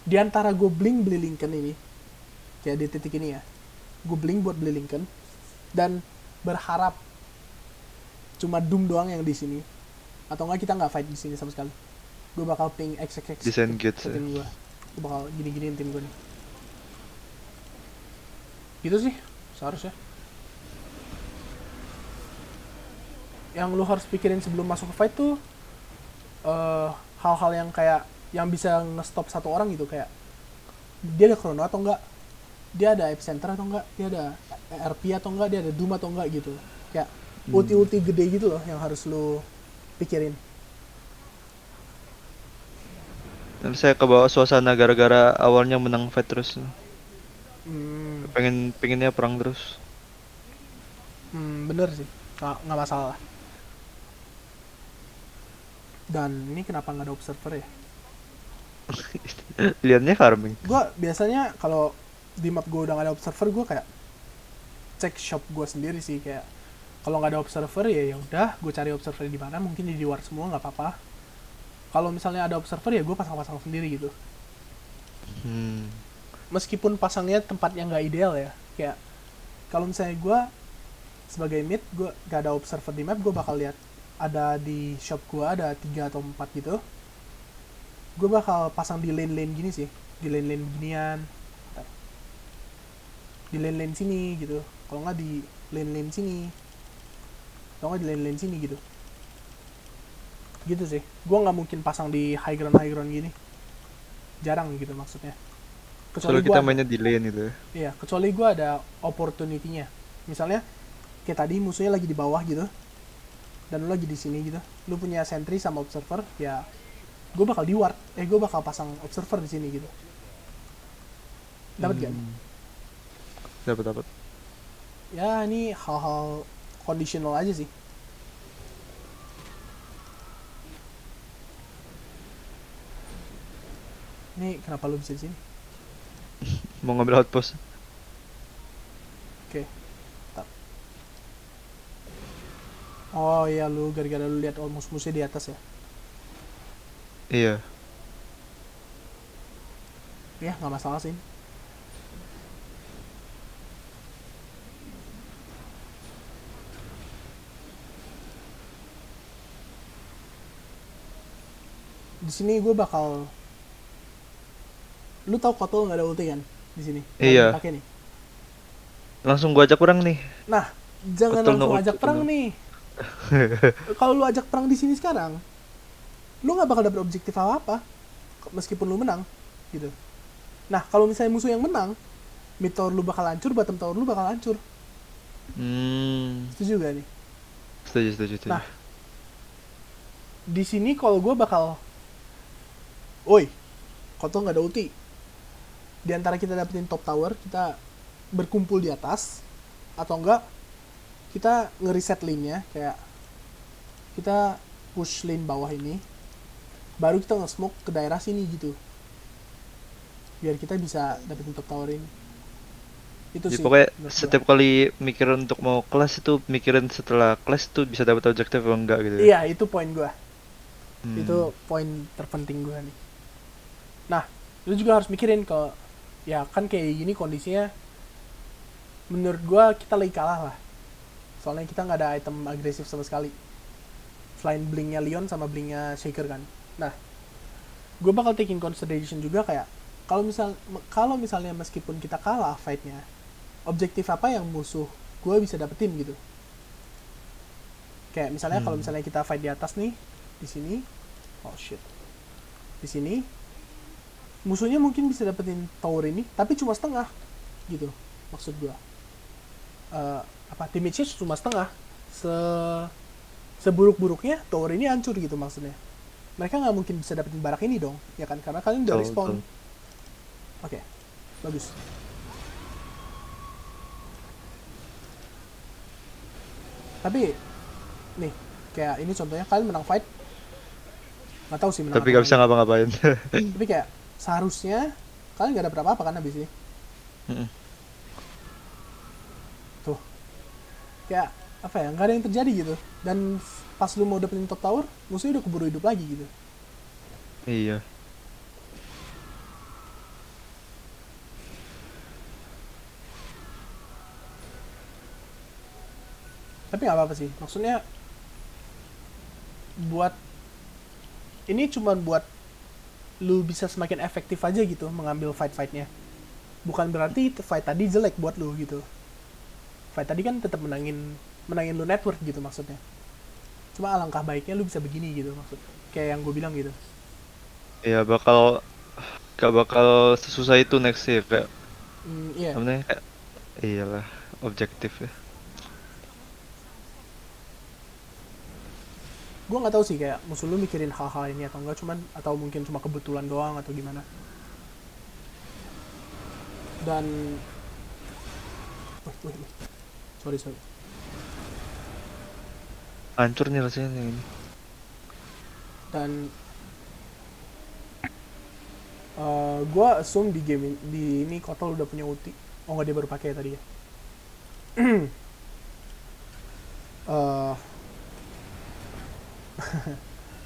di antara gue blink beli Lincoln ini kayak di titik ini ya, gue blink buat beli Lincoln dan berharap cuma Doom doang yang di sini atau enggak kita nggak fight di sini sama sekali. Gue bakal ping XXX Disengage ke ya. tim gue bakal gini-giniin tim gue nih. Gitu sih seharusnya. Yang lu harus pikirin sebelum masuk ke fight tuh hal-hal yang kayak yang bisa nge-stop satu orang gitu, kayak dia ada chrono atau enggak, dia ada epicenter atau enggak, dia ada RP atau enggak, dia ada doom atau enggak gitu. Kayak ulti-ulti gede gitu loh yang harus lu pikirin. Dan saya kebawa suasana gara-gara awalnya menang fight terus. Pengennya perang terus. Bener sih, nggak masalah. Dan ini kenapa nggak ada observer ya? Lihatnya farming. Gue biasanya kalau di map gue udah nggak ada observer, gue kayak cek shop gue sendiri sih, kayak kalau nggak ada observer ya udah gue cari observer di mana, mungkin di luar semua nggak apa-apa. Kalau misalnya ada observer ya gue pasang-pasang sendiri gitu. Meskipun pasangnya tempatnya nggak ideal ya, kayak kalau misalnya gue sebagai mid gue gak ada observer di map, gue bakal lihat ada di shop gue ada 3 atau 4 gitu, gue bakal pasang di lane-lane gini sih, di lane-lane beginian, di lane-lane sini gitu, kalau nggak di lane-lane sini, kalau nggak di lane-lane sini gitu. Gitu sih, gue nggak mungkin pasang di high ground gini, jarang gitu maksudnya. Kecuali kita mainnya di lane gitu. Iya, kecuali gue ada opportunity-nya. Misalnya kayak tadi musuhnya lagi di bawah gitu, dan lu lagi di sini gitu, lu punya sentry sama observer, ya gue bakal di ward, gue bakal pasang observer di sini gitu. Dapat gak? Dapat. Ya ini hal-hal conditional aja sih. Ini kenapa lu bisa di sini? Mau ngambil outpost. Oke. Oh iya, lu gara-gara lu lihat musuh-musuhnya di atas ya. Iya. Ya nggak masalah sih. Di sini gue bakal, lu tahu Kotal nggak ada ulti kan di sini? Iya. Pakai nih. Langsung gua ajak perang nih. Nah, jangan Kotal langsung no ajak ulti, perang no. nih. Kalau lu ajak perang di sini sekarang, lu nggak bakal dapet objektif apa-apa meskipun lu menang gitu. Nah kalau misalnya musuh yang menang, mid tower lu bakal hancur, bottom tower lu bakal hancur. Hmm, Setuju gak nih? setuju, setuju, setuju. Nah di sini kalau gue bakal, oi, kau tuh nggak ada ulti. Di antara kita dapetin top tower, kita berkumpul di atas, atau enggak kita ngereset lane-nya, kayak kita push lane bawah ini, baru kita nge-smoke ke daerah sini gitu, biar kita bisa dapetin top tower ini. Itu Jadi sih pokoknya menurut gua. setiap kali mikir untuk mau kelas itu mikirin setelah kelas tuh bisa dapat objektif atau enggak gitu ya. Iya, itu poin gua. Hmm. Itu poin terpenting gua nih. Nah, lu juga harus mikirin kalau ya kan kayak gini kondisinya, menurut gua kita lagi kalah lah. Soalnya kita nggak ada item agresif sama sekali. Selain blinknya Leon sama blinknya Shaker kan. Nah, gue bakal taking consideration juga kayak kalau misalnya meskipun kita kalah fightnya, objektif apa yang musuh gue bisa dapetin gitu. Kayak misalnya kalau Hmm. misalnya kita fight di atas nih, di sini, oh shit, di sini musuhnya mungkin bisa dapetin tower ini, tapi cuma setengah gitu. Maksud gue, apa damage-nya cuma setengah. Se Seburuk-buruknya tower ini hancur gitu maksudnya. Mereka nggak mungkin bisa dapetin barak ini dong, ya kan? Karena kalian udah Betul, respawn. betul. Oke, bagus. Tapi nih, kayak ini contohnya kalian menang fight, nggak tahu sih menang Tapi atau gak enggak bisa gitu. ngapa-ngapain. Tapi kayak seharusnya kalian nggak ada apa-apa kan habis ini. Mm-mm. Tuh, kayak apa ya? Nggak ada yang terjadi gitu. Dan pas lu mau dapetin top tower, musuhnya udah keburu hidup lagi gitu. Iya. Tapi nggak apa-apa sih. Maksudnya buat ini cuma buat lu bisa semakin efektif aja gitu mengambil fight-fightnya. Bukan berarti fight tadi jelek buat lu gitu. Fight tadi kan tetap menangin menangin lu network gitu maksudnya. Cuma alangkah baiknya lu bisa begini gitu maksud. Kayak yang gue bilang gitu. Iya bakal gak bakal sesusah itu next ya kayak Iya. namanya kayak iyalah objektif ya. Gue nggak tahu sih kayak musuh lu mikirin hal-hal ini atau enggak, cuman atau mungkin cuma kebetulan doang atau gimana. Dan wih. Sorry. Hancur nih rasanya yang ini. Dan gue assume di game di ini Kotal udah punya ulti. Oh nggak, dia baru pakai tadi ya. uh,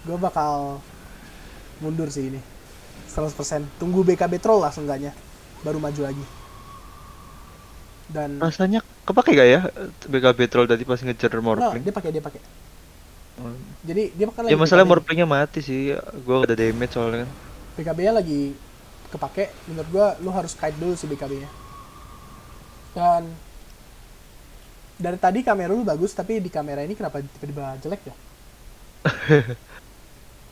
gue bakal mundur sih ini 100%. Tunggu BKB troll lah seenggaknya, baru maju lagi. Dan Rasanya kepake gak ya BKB troll tadi pas ngejar nggak, Morphling? dia pakai. Oh. Jadi dia kan Ya lagi masalah BKB nih. Morphlingnya mati sih. Gua udah damage soalnya kan. BKB-nya lagi kepake. Menurut gue lu harus kite dulu si BKB-nya. Dan dari tadi kamera lu bagus, tapi di kamera ini kenapa tiba-tiba jelek ya?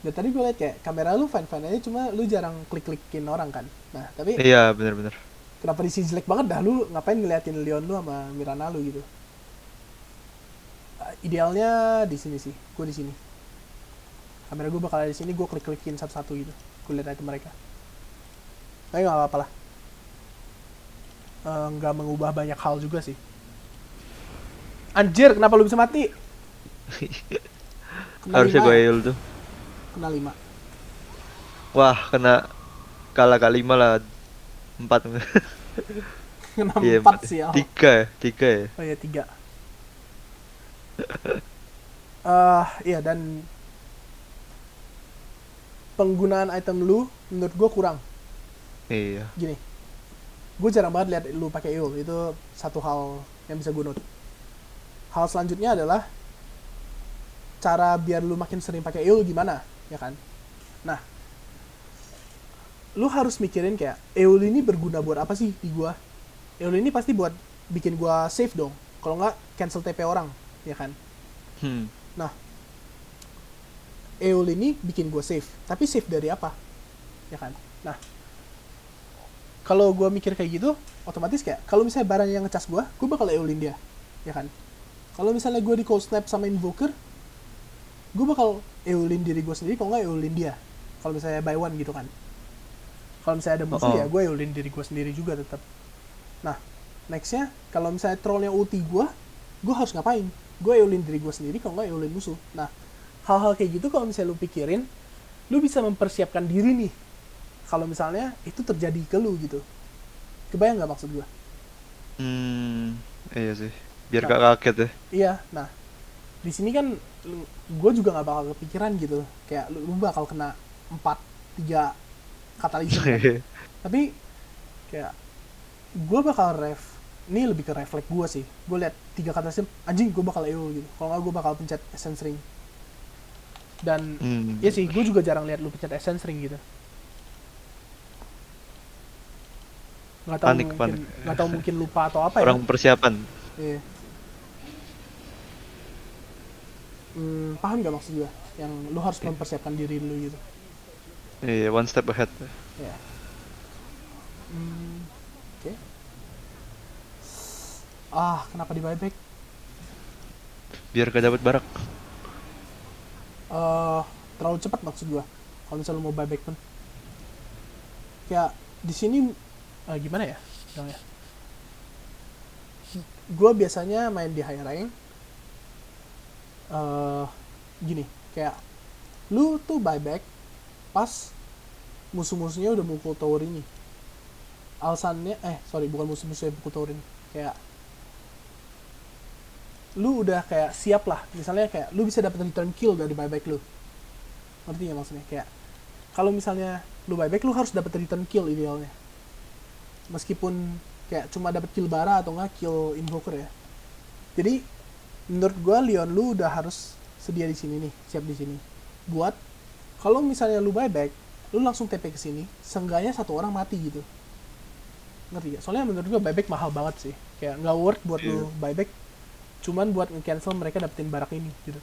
Dan tadi gue liat kayak kamera lu fine-fine aja, cuma lu jarang klik-klikin orang kan. Nah, tapi Iya bener-bener. kenapa di sini jelek banget dah, lu ngapain ngeliatin Leon lu sama Mirana lu gitu. Idealnya di sini sih, gue di sini. Kamera gue bakal ada di sini, gue klik-klikin satu-satu gitu. Gue liat item mereka. Tapi nggak apa-apa lah. Nggak mengubah banyak hal juga sih. Anjir, kenapa lu bisa mati? Kena Harusnya 5 gue ya? heal tuh. Kena 5. Wah kena kalah kali 5 lah 4. Kena Iya 4 sih ya. 3 ya. Oh iya, 3. Iya, dan penggunaan item lu menurut gue kurang. Iya. Gini, gue jarang banget lihat lu pakai EOL. Itu satu hal yang bisa gue note. Hal selanjutnya adalah cara biar lu makin sering pakai EOL gimana, ya kan? Nah, lu harus mikirin kayak EOL ini berguna buat apa sih di gua? EOL ini pasti buat bikin gua safe dong. Kalau nggak cancel TP orang, ya kan? Hmm. Nah, Eol ini bikin gue safe. Tapi safe dari apa? Ya kan? Nah, kalau gue mikir kayak gitu, otomatis kayak kalau misalnya barang yang ngecas gue bakal Eolin dia. Ya kan? Kalau misalnya gue di cold snap sama Invoker, gue bakal Eolin diri gue sendiri, kalau nggak Eolin dia. Kalau misalnya by one gitu kan. Kalau misalnya ada Oh, musuh ya oh. gue Eolin diri gue sendiri juga tetap. Nah, nextnya kalau misalnya trollnya ulti gue harus ngapain? Gue Eolin diri gue sendiri, kalau nggak Eolin musuh. Nah, hal-hal kayak gitu kalau misalnya lu pikirin, lu bisa mempersiapkan diri nih. Kalau misalnya itu terjadi ke lu gitu. Kebayang nggak maksud gue? Hmm, iya sih. Biar Nah, gak kaget ya. iya. Nah, di sini kan gue juga nggak bakal kepikiran gitu. Kayak lu bakal kena 4 3 katalism kan. Tapi kayak gue bakal ini lebih ke refleks gue sih. Gue liat 3 katalism, anjing gue bakal EO gitu. Kalau nggak gue bakal pencet essence ring. Dan Hmm, ya sih, gue juga jarang lihat lu pencet essence ring gitu. Nggak tahu panik mungkin panik. nggak tahu mungkin lupa atau apa ya. Orang persiapan. Iya. Paham nggak maksud gue? Yang lu harus mempersiapkan diri lu gitu. Iya, one step ahead. Ya. Hmm, oke. Kenapa di buyback? Biar gak dapat barak. eh Terlalu cepat maksud gua. Kalau misalnya lu mau buyback pun kayak di sini, gimana ya bilangnya, gua biasanya main di high rank, eh gini, kayak lu tuh buyback pas musuh-musuhnya udah mukul tower ini. Alasannya sorry, bukan musuh-musuhnya mukul tower ini, kayak lu udah kayak siap lah, misalnya kayak lu bisa dapat return kill dari buyback lu. Ngerti ya maksudnya? Kayak kalau misalnya lu buyback, lu harus dapat return kill idealnya. Meskipun kayak cuma dapat kill bara atau enggak kill invoker ya. Jadi menurut gua Leon lu udah harus sedia di sini nih, siap di sini. Buat kalau misalnya lu buyback, lu langsung TP ke sini, seenggaknya satu orang mati gitu. Ngerti ya? Soalnya menurut gua buyback mahal banget sih. Kayak nggak worth buat Iya. lu buyback cuman buat nge-cancel mereka dapetin barak ini gitu.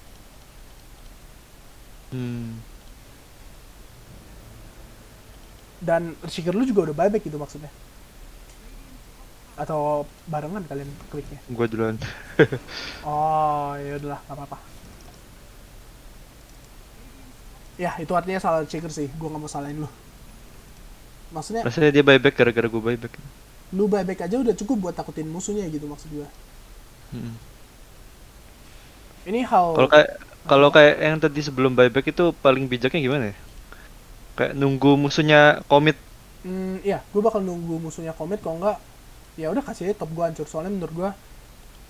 Hmm. Dan Seeker lu juga udah buyback gitu maksudnya. Atau barengan kalian kliknya? Gua duluan. Oh, ya udahlah, nggak apa-apa. Ya, itu artinya salah Seeker sih. Gua nggak mau salahin lu. Maksudnya, Rasanya dia buyback gara-gara gua buyback. lu buyback aja udah cukup buat takutin musuhnya gitu maksud gua. Hmm. Ini hal Kalau kayak kalau apa? kayak yang tadi sebelum buyback itu paling bijaknya gimana ya? Kayak nunggu musuhnya komit. Iya, gue bakal nunggu musuhnya komit, kalau nggak ya udah kasih aja top gue hancur. Soalnya menurut gue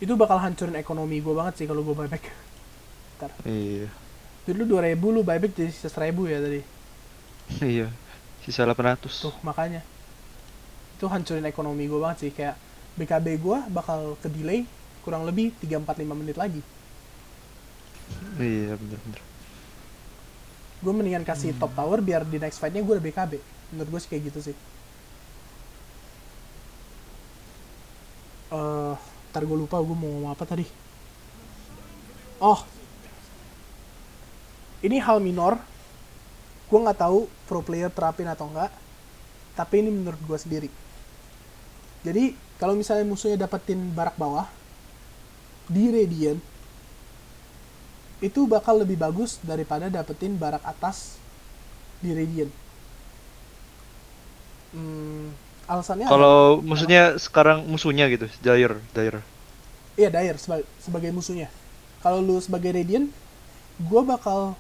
itu bakal hancurin ekonomi gue banget sih kalau gue buyback. Ntar. Iya. Jadi lu 2000, lu buyback jadi sisa 1000 ya tadi. Iya. Sisa 800. Tuh, makanya. Itu hancurin ekonomi gue banget sih. Kayak BKB gue bakal ke delay kurang lebih 3 4 5 menit lagi. Iya, bener-bener. Gue mendingan kasih top tower biar di next fight-nya gue udah BKB. Menurut gue sih kayak gitu sih. Ntar gue lupa gue mau ngomong apa tadi. Oh, ini hal minor. Gue nggak tahu pro player terapin atau enggak. Tapi ini menurut gue sendiri. Jadi kalau misalnya musuhnya dapetin barak bawah di Radiant, itu bakal lebih bagus daripada dapetin barak atas di Radiant. Alasannya adalah Kalau apa? musuhnya sekarang musuhnya gitu, Dire. Iya, Dire sebagai musuhnya. Kalau lu sebagai Radiant, gue bakal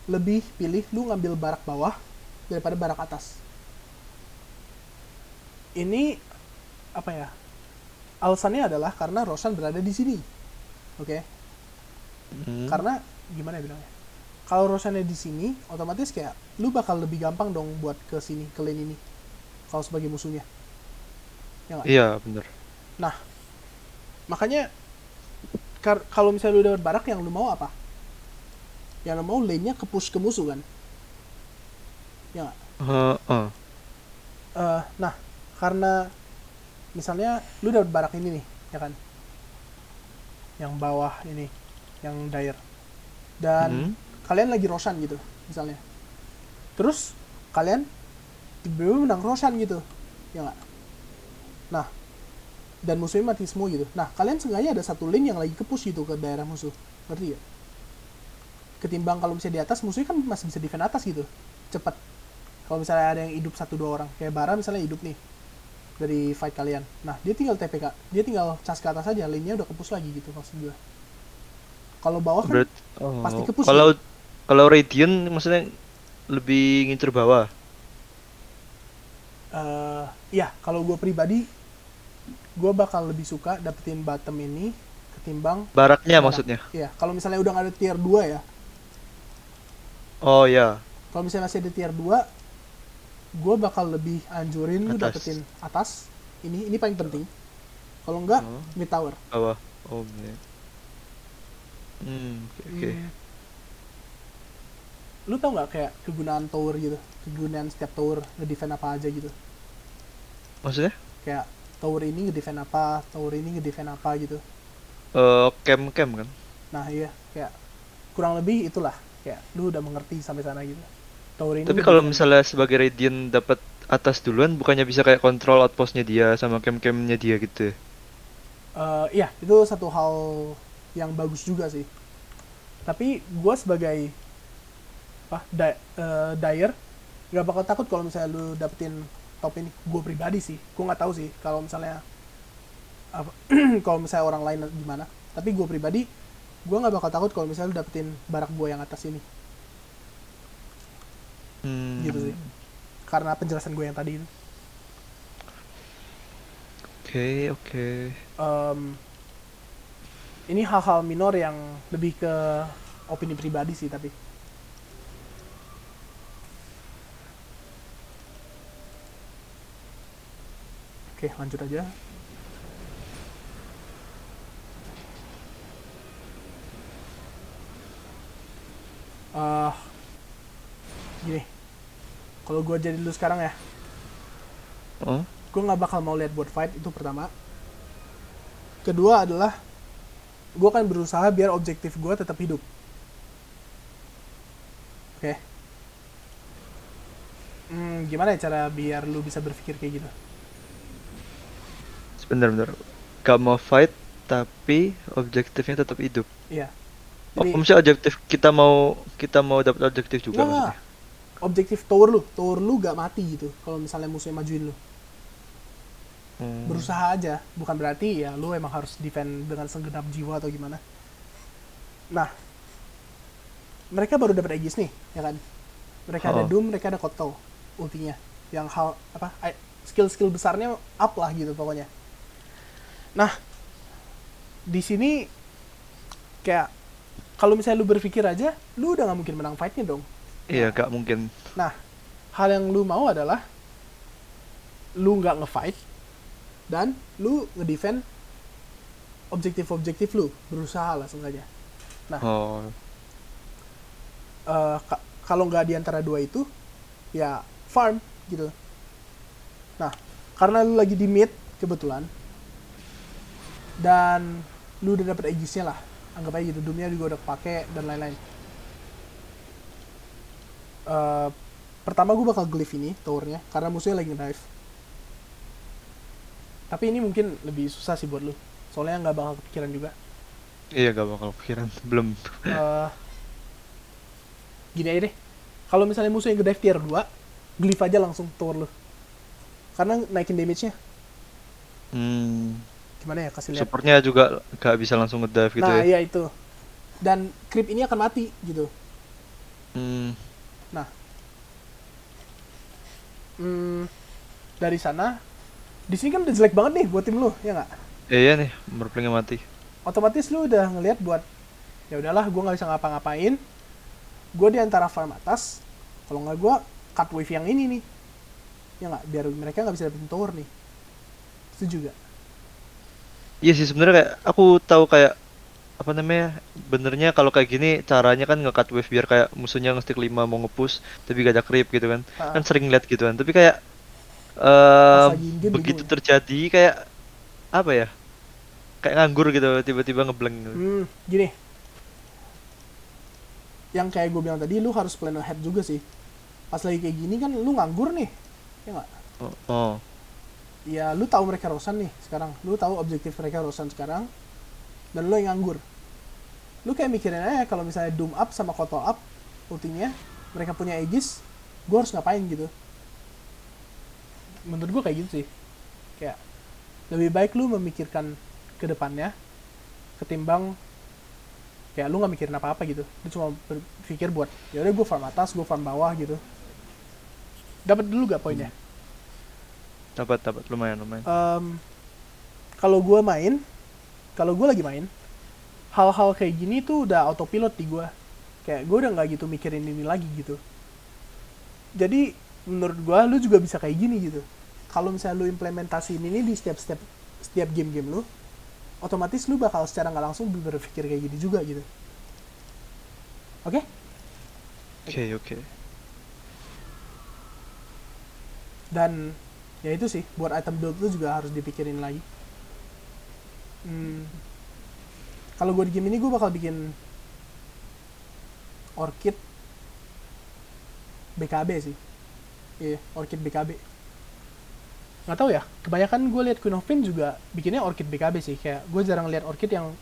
lebih pilih lu ngambil barak bawah daripada barak atas. Ini apa ya? Alasannya adalah karena Roshan berada di sini. Oke. Hmm. Karena gimana ya bilangnya? Kalau Roshannya di sini, otomatis kayak lu bakal lebih gampang dong buat ke sini, ke lane ini. Kalau sebagai musuhnya. Ya nggak? Iya, bener. Nah, makanya kalau misalnya lu dapat barak, yang lu mau apa? Yang lu mau lane-nya ke push ke musuh kan? Ya nggak? Heeh. Nah, karena misalnya lu dapat barak ini nih, ya kan? Yang bawah ini. yang Dire. Dan kalian lagi Roshan gitu misalnya. Terus kalian tiba-tiba menang Roshan gitu. Ya nggak? Nah, dan musuhnya mati semua gitu. Nah, kalian sengaja ada satu lane yang lagi ke-push gitu ke daerah musuh. Ngerti ya? Ketimbang kalau misalnya di atas, musuhnya kan masih bisa defend atas gitu. Cepat. Kalau misalnya ada yang hidup 1-2 orang. Kayak Bara misalnya hidup nih. Dari fight kalian. Nah, dia tinggal TPK. Dia tinggal cas ke atas aja. Lane-nya udah ke-push lagi gitu maksud gue. Kalau bawah kan pasti ke-push Kalau gitu. kalau Radiant maksudnya lebih ngincer bawah. Ya, kalau gue pribadi, gue bakal lebih suka dapetin bottom ini ketimbang Baraknya barak. maksudnya. Iya, kalau misalnya udah nggak ada tier 2 ya. Oh ya, Kalau misalnya masih ada tier 2, gue bakal lebih anjurin lu atas. dapetin atas. Ini paling penting. Kalau enggak, Oh, mid tower. bawah. Oh, iya. Oke, oke. Lu tau nggak kayak kegunaan tower gitu? Kegunaan setiap tower ngedefend apa aja gitu. Maksudnya? Kayak tower ini ngedefend apa, tower ini ngedefend apa gitu. Camp kan? Nah iya, kayak kurang lebih itulah. Kayak lu udah mengerti sampai sana gitu. Tower ini Tapi kalau ngedefend. misalnya sebagai Radiant dapat atas duluan, bukannya bisa kayak kontrol outpostnya dia sama camp-campnya dia gitu ya? Iya, itu satu hal yang bagus juga sih. Tapi gue sebagai Dire nggak bakal takut kalau misalnya lu dapetin top ini. Gue pribadi sih, gue nggak tahu sih kalau misalnya apa, kalau misalnya orang lain gimana. Tapi gue pribadi, gue nggak bakal takut kalau misalnya lu dapetin barak gue yang atas ini, gitu sih. Hmm, Karena penjelasan gue yang tadi itu. oke, oke. Ini hal-hal minor yang lebih ke opini pribadi sih tapi. Oke, lanjut aja. uh, Gini, kalau gue jadi lu sekarang ya, Oh, gue nggak bakal mau lihat buat fight, itu pertama. Kedua adalah gue akan berusaha biar objektif gue tetap hidup. Oke. Gimana ya cara biar lu bisa berpikir kayak gitu? sebentar-bentar. Gak mau fight, tapi objektifnya tetap hidup. Iya. Oh, Jadi maksudnya objektif kita mau dapat objektif juga nggak maksudnya. objektif tower lu gak mati gitu. Kalau misalnya musuhnya majuin lu, Hmm. berusaha aja. Bukan berarti ya lu emang harus defend dengan segenap jiwa atau gimana. Nah, mereka baru dapat Aegis nih, ya kan? Mereka ada Oh, Doom, mereka ada Koto ultinya. Yang hal apa skill-skill besarnya up lah gitu pokoknya. Nah, di sini kayak kalau misalnya lu berpikir aja, lu udah nggak mungkin menang fightnya dong. Ya iya nggak? gak mungkin. Nah, hal yang lu mau adalah lu nggak nge-fight dan lu nge-defend objektif-objektif lu, berusaha lah sengaja. Nah, Oh, kalau nggak di antara dua itu, ya farm gitu. Nah, karena lu lagi di mid kebetulan dan lu udah dapet Aegisnya lah, anggap aja gitu, Doomnya juga udah kepake dan lain-lain. Eh, Pertama gue bakal glyph ini towernya karena musuhnya lagi nge-dive. Tapi ini mungkin lebih susah sih buat lu, soalnya nggak bakal kepikiran juga. iya gak bakal pikiran. Belum. Eh, Gini aja deh, kalau misalnya musuh yang nge-dive tier 2, glyph aja langsung tower lu, karena naikin damage-nya. Hmm, Gimana ya, kasih lihat. supportnya juga gak bisa langsung ngedive gitu Nah ya. iya itu, dan creep ini akan mati gitu. Hmm, Nah, dari sana, di sini kan udah jelek banget nih buat tim lu, ya nggak? iya nih, merplingnya mati. Otomatis lu udah ngelihat buat, ya udahlah, gue nggak bisa ngapa-ngapain. Gue di antara farm atas, kalau nggak gue cut wave yang ini nih, ya nggak? Biar mereka nggak bisa dapetin tower nih. Itu juga. Iya sih sebenarnya kayak aku tahu kayak apa namanya benernya kalau kayak gini caranya kan nge-cut wave biar kayak musuhnya nge-stick 5 mau nge-push tapi gak ada creep gitu kan. Kan sering lihat gitu kan. Tapi kayak Pas eh lagi in game begitu bingung ya. terjadi kayak apa ya? Kayak nganggur gitu tiba-tiba ngeblank gitu. Gini, yang kayak gue bilang tadi, lu harus plan ahead juga sih. Pas lagi kayak gini kan lu nganggur nih, ya nggak? Oh, oh. Ya lu tahu mereka Rosan nih sekarang, lu tahu objektif mereka Rosan sekarang, dan lu yang nganggur. Lu kayak mikirin aja kalau misalnya Doom up sama Kotal up ultinya mereka punya Aegis, gue harus ngapain gitu. Menurut gue kayak gitu sih, kayak lebih baik lu memikirkan ke depannya ketimbang kayak lu nggak mikirin apa-apa gitu. Lu cuma berpikir buat ya udah gue farm atas, gue farm bawah gitu. Dapat dulu gak poinnya? Dapat lumayan. Kalau gue main, kalau gue lagi main, hal-hal kayak gini tuh udah autopilot di gue. Kayak gue udah nggak gitu mikirin ini lagi gitu. Jadi menurut gue lu juga bisa kayak gini gitu. Kalau misalnya lu implementasiin ini di setiap game-game lu, otomatis lu bakal secara nggak langsung berpikir kayak gini juga gitu. Oke? Oke. Dan ya itu sih, buat item build lu juga harus dipikirin lagi. Kalau gue di game ini gue bakal bikin Orchid BKB sih. Iya, Orchid BKB. Nggak tahu ya, kebanyakan gue lihat Queen of Pain juga bikinnya Orchid BKB sih. Kayak gue jarang lihat Orchid yang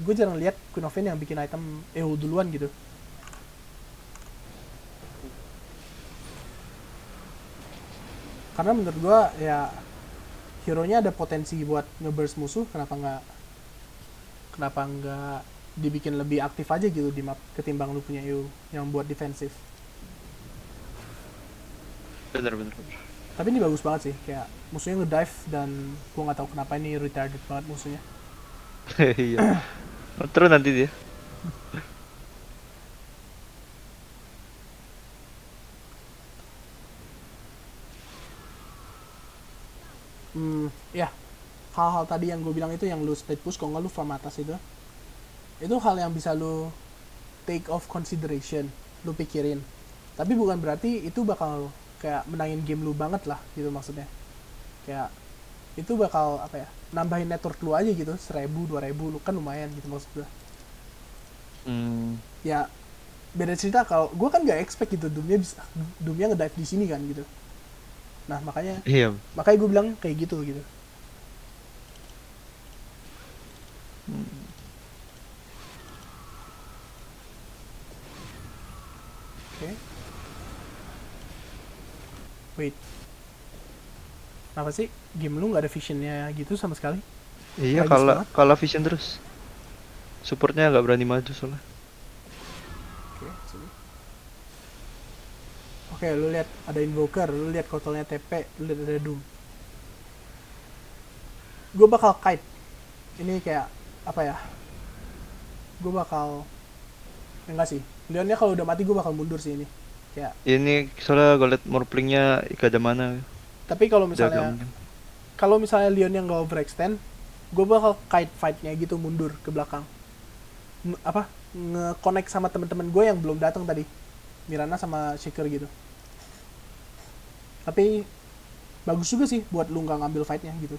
gue jarang lihat Queen of Pain yang bikin item EO duluan gitu. Karena menurut gue ya hero-nya ada potensi buat ngeburst musuh, kenapa nggak dibikin lebih aktif aja gitu di map ketimbang lu punya EO yang buat defensif. Bener. Tapi ini bagus banget sih, kayak musuhnya nge-dive dan gue nggak tahu kenapa ini retarded banget musuhnya. Iya. Terus nanti dia. Ya, hal-hal tadi yang gue bilang itu yang lu split push, kalau nggak lu farm atas itu hal yang bisa lu take off consideration, lu pikirin. Tapi bukan berarti itu bakal kayak menangin game lu banget lah gitu maksudnya. Kayak itu bakal apa ya, nambahin network lu aja gitu, 1000 2000 lu kan lumayan gitu maksud gue. Ya beda cerita kalau gue kan gak expect gitu Doomnya ngedive di sini kan gitu. Nah makanya Iya. gue bilang kayak gitu. Oke. Wait. Kenapa sih game lu nggak ada visionnya gitu sama sekali? Iya, Tragis banget. kalah vision terus. Supportnya nggak berani maju soalnya. Oke, sini. Oke, lu lihat ada invoker, lu lihat kotelnya TP, lu lihat ada Doom. Gue bakal kite. Ini kayak apa ya? Gue bakal enggak sih. Leonnya kalau udah mati gue bakal mundur sih ini. Kayak Ini soalnya gue liat morplingnya gak ada mana. tapi kalau Udah gak misalnya mungkin. Leon yang nggak overextend, gue bakal kite fightnya gitu mundur ke belakang. Nge-connect sama teman-teman gue yang belum datang tadi, Mirana sama Shaker gitu. Tapi bagus juga sih buat lu nggak ngambil fightnya gitu.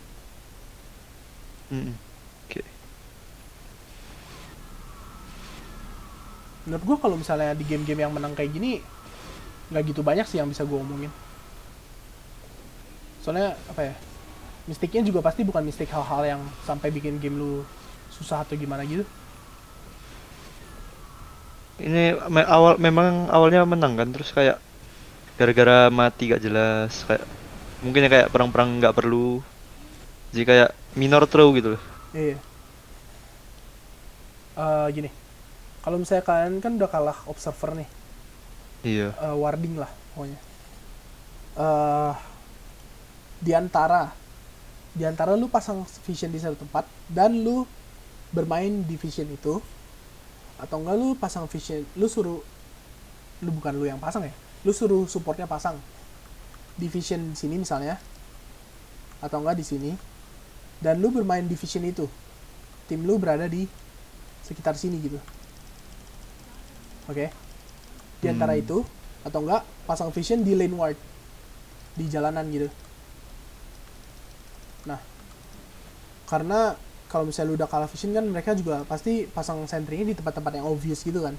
Oke. Menurut gue kalau misalnya di game-game yang menang kayak gini nggak gitu banyak sih yang bisa gue omongin. Soalnya apa ya, mistiknya juga pasti bukan mistik hal-hal yang sampai bikin game lu susah atau gimana gitu. Ini memang awalnya menang kan, terus kayak gara-gara mati gak jelas, kayak mungkin kayak perang-perang nggak perlu, jadi kayak minor throw gitu loh. Iya. Gini, kalau misalnya kalian kan udah kalah observer nih, Iya. warding lah pokoknya. Di antara lu pasang vision di satu tempat dan lu bermain di vision itu, atau enggak lu pasang vision, bukan lu yang pasang ya, lu suruh supportnya pasang di vision sini misalnya, atau enggak di sini, dan lu bermain di vision itu, tim lu berada di sekitar sini gitu. Oke. Di antara itu, atau enggak pasang vision di lane ward di jalanan gitu. Nah, karena kalau misalnya lu udah kalah vision kan, mereka juga pasti pasang sentry di tempat-tempat yang obvious gitu kan.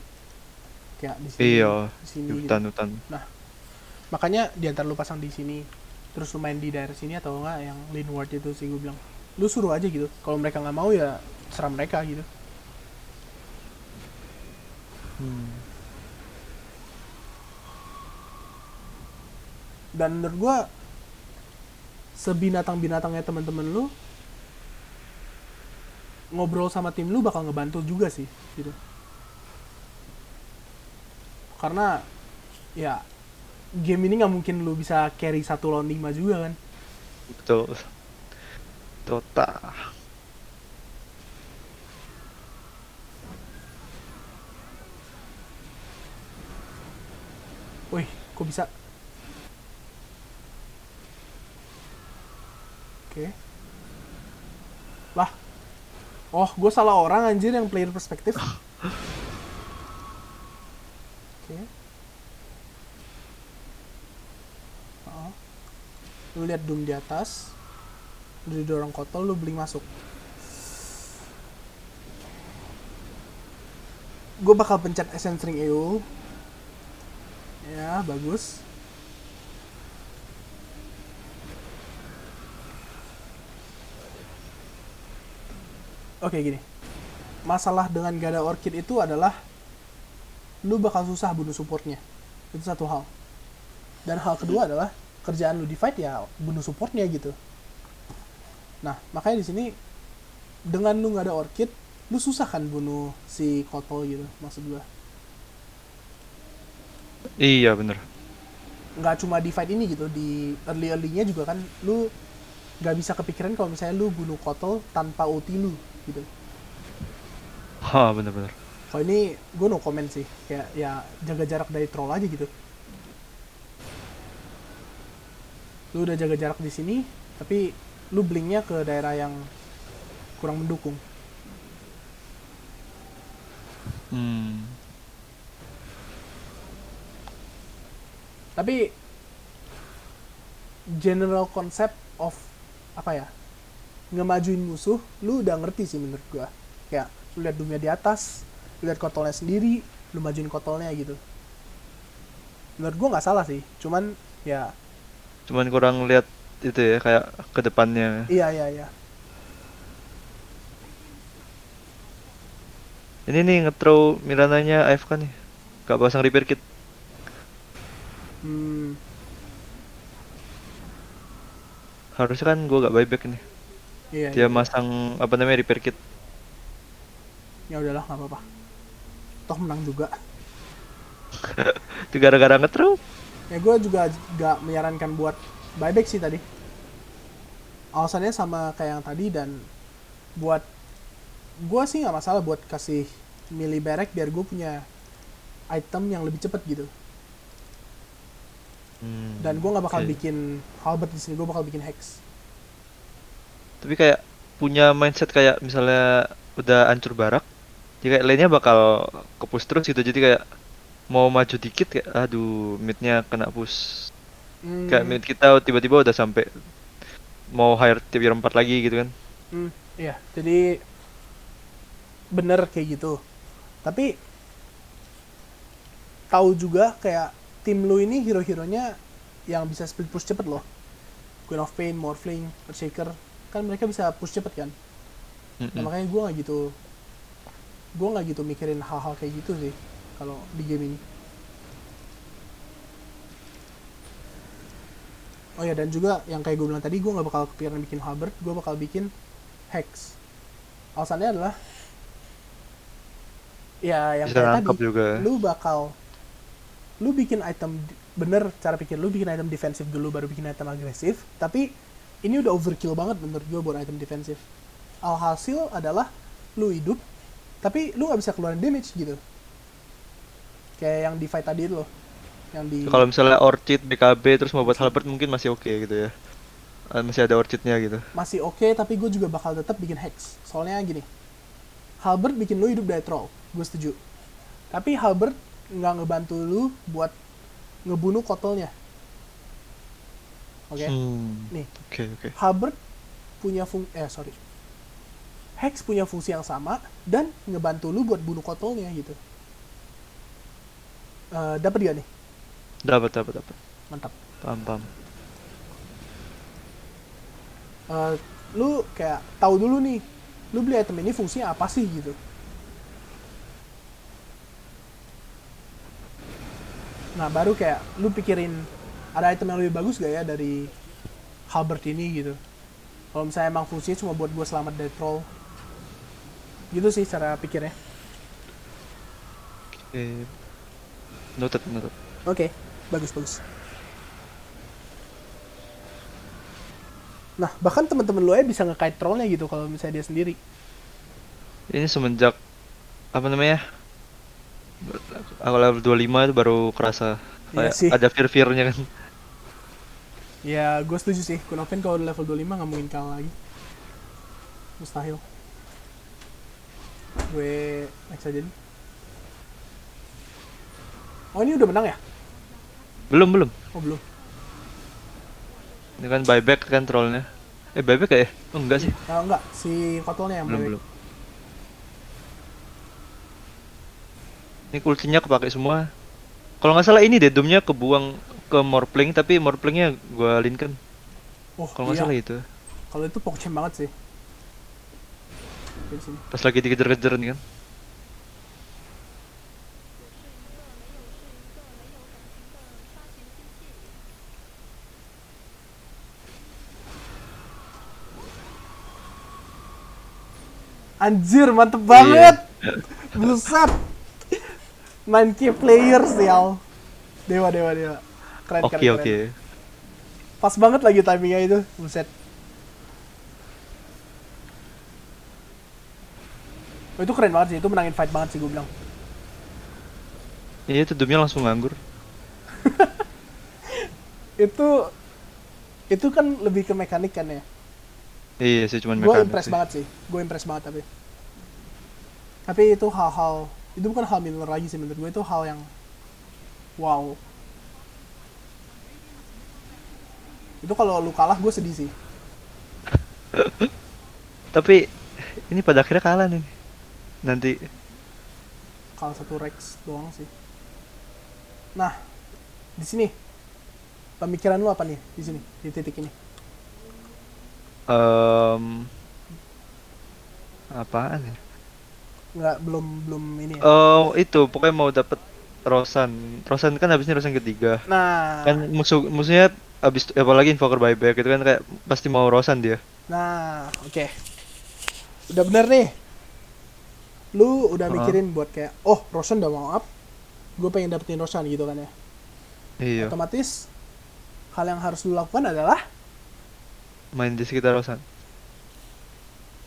kayak Iya, di sini di gitu. hutan-hutan. Nah, makanya di antara lu pasang di sini, terus lu main di daerah sini atau enggak yang Linward itu sih gue bilang. Lu suruh aja gitu. Kalau mereka nggak mau ya serah mereka gitu. Hmm. Dan menurut gue sebinatang-binatangnya teman-teman lu, ngobrol sama tim lu bakal ngebantu juga sih gitu. Karena ya game ini nggak mungkin lu bisa carry 1 lawan 5 juga kan. Betul. Dota. Wih, kok bisa? Oke. Lah, oh gue salah orang anjir yang player perspektif. Oke. Oh. Lu lihat Doom di atas, lu didorong kotor, lu beli masuk. Gue bakal pencet Essence Ring EU. Ya, bagus. Oke, gini. Masalah dengan gak ada Orchid itu adalah lu bakal susah bunuh supportnya. Itu satu hal. Dan hal kedua adalah kerjaan lu di fight ya bunuh supportnya gitu. Nah, makanya di sini dengan lu nggak ada Orchid, lu susah kan bunuh si Kotol gitu, maksud gua. Iya, bener. Nggak cuma di fight ini gitu, di early-early-nya juga kan lu nggak bisa kepikiran kalau misalnya lu bunuh Kotol tanpa ulti lu gitu. Ha, bener-bener. Kalau ini gue no comment sih, kayak ya jaga jarak dari troll aja gitu. Lu udah jaga jarak di sini, tapi lu blinknya ke daerah yang kurang mendukung. Hmm. Tapi general concept of apa ya, ngemajuin musuh, lu udah ngerti sih menurut gua. Kayak lu lihat Doomnya di atas, lu lihat kotolnya sendiri, lu majuin kotolnya gitu. Menurut gua nggak salah sih, cuman ya Cuman kurang lihat itu ya kayak ke depannya. iya iya iya. Ini nih nge-throw Mirananya AFK nih. Gak pasang repair kit. Hmm, Harusnya kan gua gak buyback nih. iya Dia iya iya. masang apa namanya repair kit. Ya udahlah nggak apa-apa. Toh menang juga. Itu gara-gara nge-throw. Ya gue juga gak menyarankan buat buyback sih tadi. Alasannya sama kayak yang tadi dan buat gue sih nggak masalah buat kasih milih barrack biar gue punya item yang lebih cepet gitu. Dan gue nggak bakal Oke. bikin halberd di sini, gue bakal bikin hex. Tapi kayak punya mindset kayak misalnya udah hancur barak, jadi kayak lainnya bakal ke-push terus gitu. Jadi kayak mau maju dikit kayak aduh midnya kena push. Kayak Hmm, mid kita tiba-tiba udah sampai mau hire tier 4 lagi gitu kan. iya. Jadi bener kayak gitu. Tapi tahu juga kayak tim lu ini hero-heronya yang bisa split push cepet loh. Queen of Pain, Morphling, Earthshaker, kan mereka bisa push cepet kan. Nah Mm-mm. makanya gue nggak gitu mikirin hal-hal kayak gitu sih kalau di game ini. Oh ya, dan juga yang kayak gue bilang tadi, gue nggak bakal kepikiran bikin halberd, gue bakal bikin hex. Alasannya adalah ya yang Bisa kayak tadi, nangkap juga. lu bakal lu bikin item bener, cara pikir lu bikin item defensif dulu baru bikin item agresif, tapi ini udah overkill banget menurut gue buat item defensif. Alhasil adalah lu hidup tapi lu nggak bisa keluarin damage gitu, kayak yang di fight tadi itu loh, yang di Kalau misalnya Orchid, BKB terus mau buat Halberd mungkin masih oke gitu ya. Masih ada Orchidnya gitu. masih oke, tapi gue juga bakal tetap bikin hex. Soalnya gini, halberd bikin lu hidup dari troll, gue setuju. Tapi halberd nggak ngebantu lu buat ngebunuh kotolnya. Oke, nih Oke, oke. halberd punya hex punya fungsi yang sama dan ngebantu lu buat bunuh kotolnya gitu. Dapat gak nih? Dapat. Mantap. Paham. Eh, lu kayak tahu dulu nih, lu beli item ini fungsinya apa sih gitu. Nah baru kayak lu pikirin ada item yang lebih bagus gak ya dari halberd ini gitu. Kalau misalnya emang fungsinya cuma buat gue selamat dari troll, gitu sih cara pikirnya. Oke. Noted. Oke, bagus. Nah bahkan teman-teman lu bisa nge-kite trollnya gitu kalau misalnya dia sendiri. Ini semenjak apa namanya? Aku level 25 itu baru kerasa Iya kayak sih. ada fear-fearnya kan. Ya gue setuju sih. Kunoven kalau level 25 nggak mungkin kalah lagi. Mustahil. Gue next aja nih. Oh ini udah menang ya? Belum. Oh belum. Ini kan buyback kan trollnya. Buyback gak ya? Oh enggak sih. Enggak, si kotolnya yang balik. Belum. Ini ultinya kepake semua. Kalau nggak salah ini deh domnya kebuang ke Morpling tapi Morplingnya gua linkan. Oh Kalau nggak iya, salah itu. kalau itu pokcem banget sih. Di sini. Pas lagi dikejar-kejar nih kan. Anjir, mantep Iya. banget. Buset. 9K players ya. Dewa. Keren. Oke. Pas banget lagi timingnya itu. Buset. Oh, itu keren banget sih. Itu menangin fight banget sih gue bilang. Iya itu domnya langsung nganggur. Itu itu kan lebih ke mekanik kan ya. Iya sih cuman Gue mekanik impress sih. banget sih. Gue impress banget tapi itu hal-hal itu bukan hal minor lagi sih menurut gue, itu hal yang wow. Itu kalau lu kalah gue sedih sih. Tapi ini pada akhirnya kalah nih. Nanti Kalah satu Rex doang sih. Nah, di sini pemikiran lu apa nih di sini di titik ini? em apaan ya? Nggak, belum ini ya. Oh, itu pokoknya mau dapet Rosan. Rosan kan habisnya Rosan ketiga. Nah, Kan musuhnya habis apalagi Invoker buyback itu kan kayak pasti mau Rosan dia. oke. Udah bener nih. Lu udah Heeh. mikirin buat kayak, oh Roshan udah mau up, gue pengen dapetin Roshan gitu kan ya. Iya, Otomatis hal yang harus lu lakukan adalah, main di sekitar Rosan.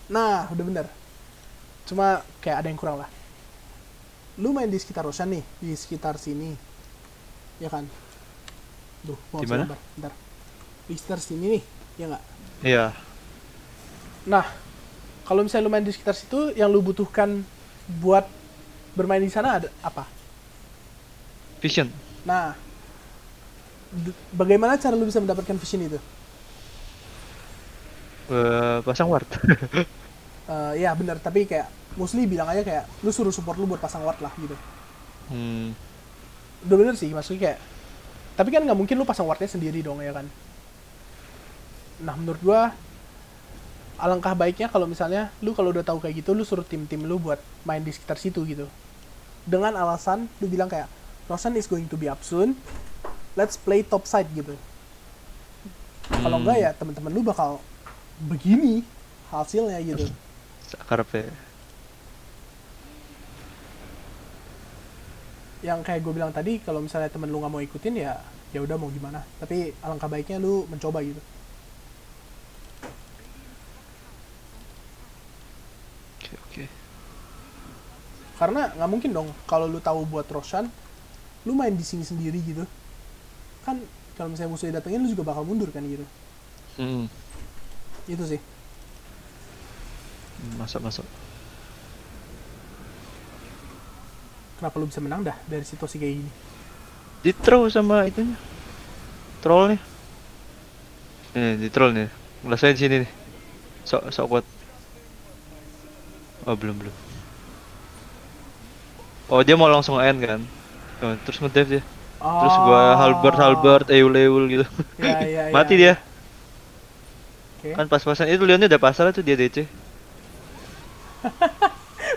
nah udah bener. Cuma kayak ada yang kurang lah. Lu main di sekitar Roshan nih, di sekitar sini, ya kan? Duh, mau Di bisa mana? gambar, bentar. Di sekitar sini nih, ya nggak? Iya, Nah, kalau misalnya lu main di sekitar situ, yang lu butuhkan buat bermain di sana ada apa? Vision. Nah, bagaimana cara lu bisa mendapatkan vision itu? Pasang ward. Ya benar, tapi kayak mostly bilang aja kayak lu suruh support lu buat pasang ward lah gitu. Hmm, Udah bener sih, maksudnya kayak, tapi kan nggak mungkin lu pasang wardnya sendiri dong ya kan. Nah menurut gua alangkah baiknya kalau misalnya lu kalau udah tahu kayak gitu, lu suruh tim-tim lu buat main di sekitar situ gitu, dengan alasan lu bilang kayak Roshan is going to be up soon, let's play top side gitu. Kalau enggak ya teman-teman lu bakal begini hasilnya gitu. karpe. Yang kayak gue bilang tadi, kalau misalnya temen lu nggak mau ikutin ya ya udah mau gimana, tapi alangkah baiknya lu mencoba gitu. Oke. Karena nggak mungkin dong kalau lu tahu buat Roshan lu main di sini sendiri gitu kan. Kalau misalnya musuhnya datengin lu juga bakal mundur kan gitu. Hmm, Itu sih. masuk. Kenapa lu bisa menang dah dari situasi kayak gini? Di throw sama itunya. Trollnya. Di troll nih. Ngerasain sini nih. Sok kuat. Oh, belum. Oh, dia mau langsung end kan? Oh, terus ngedive dia. Terus gua halberd Oh, halberd eul eul gitu. ya ya ya Mati dia. ya. Oke, Kan pas-pasan itu Leonnya udah pasal tuh dia DC.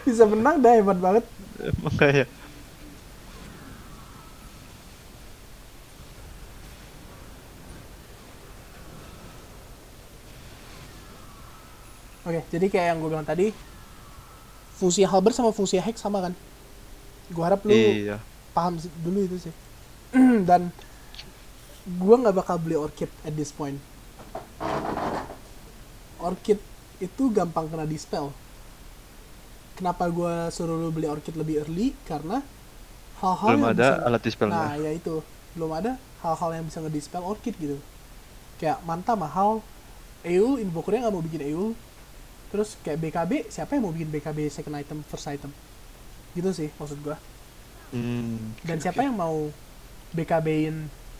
bisa menang dah, hebat banget. Makanya. Oke, jadi kayak yang gue bilang tadi, fungsi halberd sama fungsi hex sama kan. Gue harap lu Iya. paham dulu itu sih. Dan gue nggak bakal beli orchid at this point. Orchid itu gampang kena dispel. Kenapa gue suruh lu beli orchid lebih early? Karena hal-hal Belum yang ada bisa, alat dispelnya. nah ya itu, belum ada hal-hal yang bisa ngedispel orchid gitu. Kayak manta mahal, Eul invokernya nggak mau bikin Eul, terus kayak BKB, siapa yang mau bikin BKB second item first item gitu sih maksud gua. Oke Dan oke. siapa yang mau BKB-in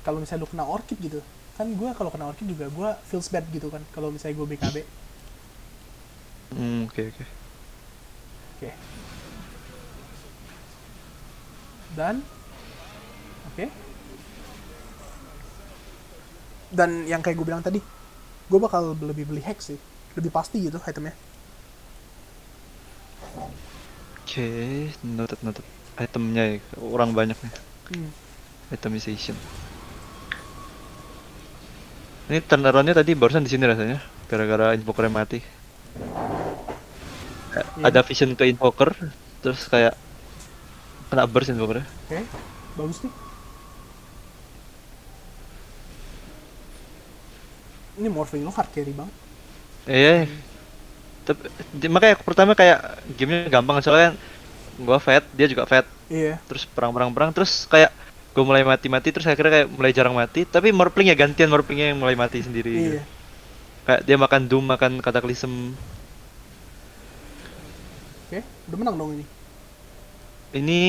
kalau misalnya lu kena orchid gitu. Kan gua kalau kena orchid juga gua feels bad gitu kan kalau misalnya gua BKB. Oke oke. Oke. Dan oke. Dan yang kayak gue bilang tadi, gue bakal lebih beli hex sih, lebih pasti gitu itemnya. Oke, noted noted. Itemnya ya, orang banyak nih. Hmm. Itemization. Ini turnaroundnya tadi barusan di sini rasanya, gara-gara invokernya mati. Iya Ada nih. vision ke invoker, terus kayak kena burst invokernya. Oke. Bagus nih. Ini morphing lo hard carry banget. Eh, tapi makanya pertama kayak gamenya gampang soalnya kan gua fat, dia juga fat. Iya. Terus perang terus kayak gue mulai mati terus akhirnya kayak mulai jarang mati tapi morphling ya gantian morphlingnya yang mulai mati sendiri gitu. Iya. Kayak dia makan doom makan cataclysm. Oke. Udah menang dong ini. Ini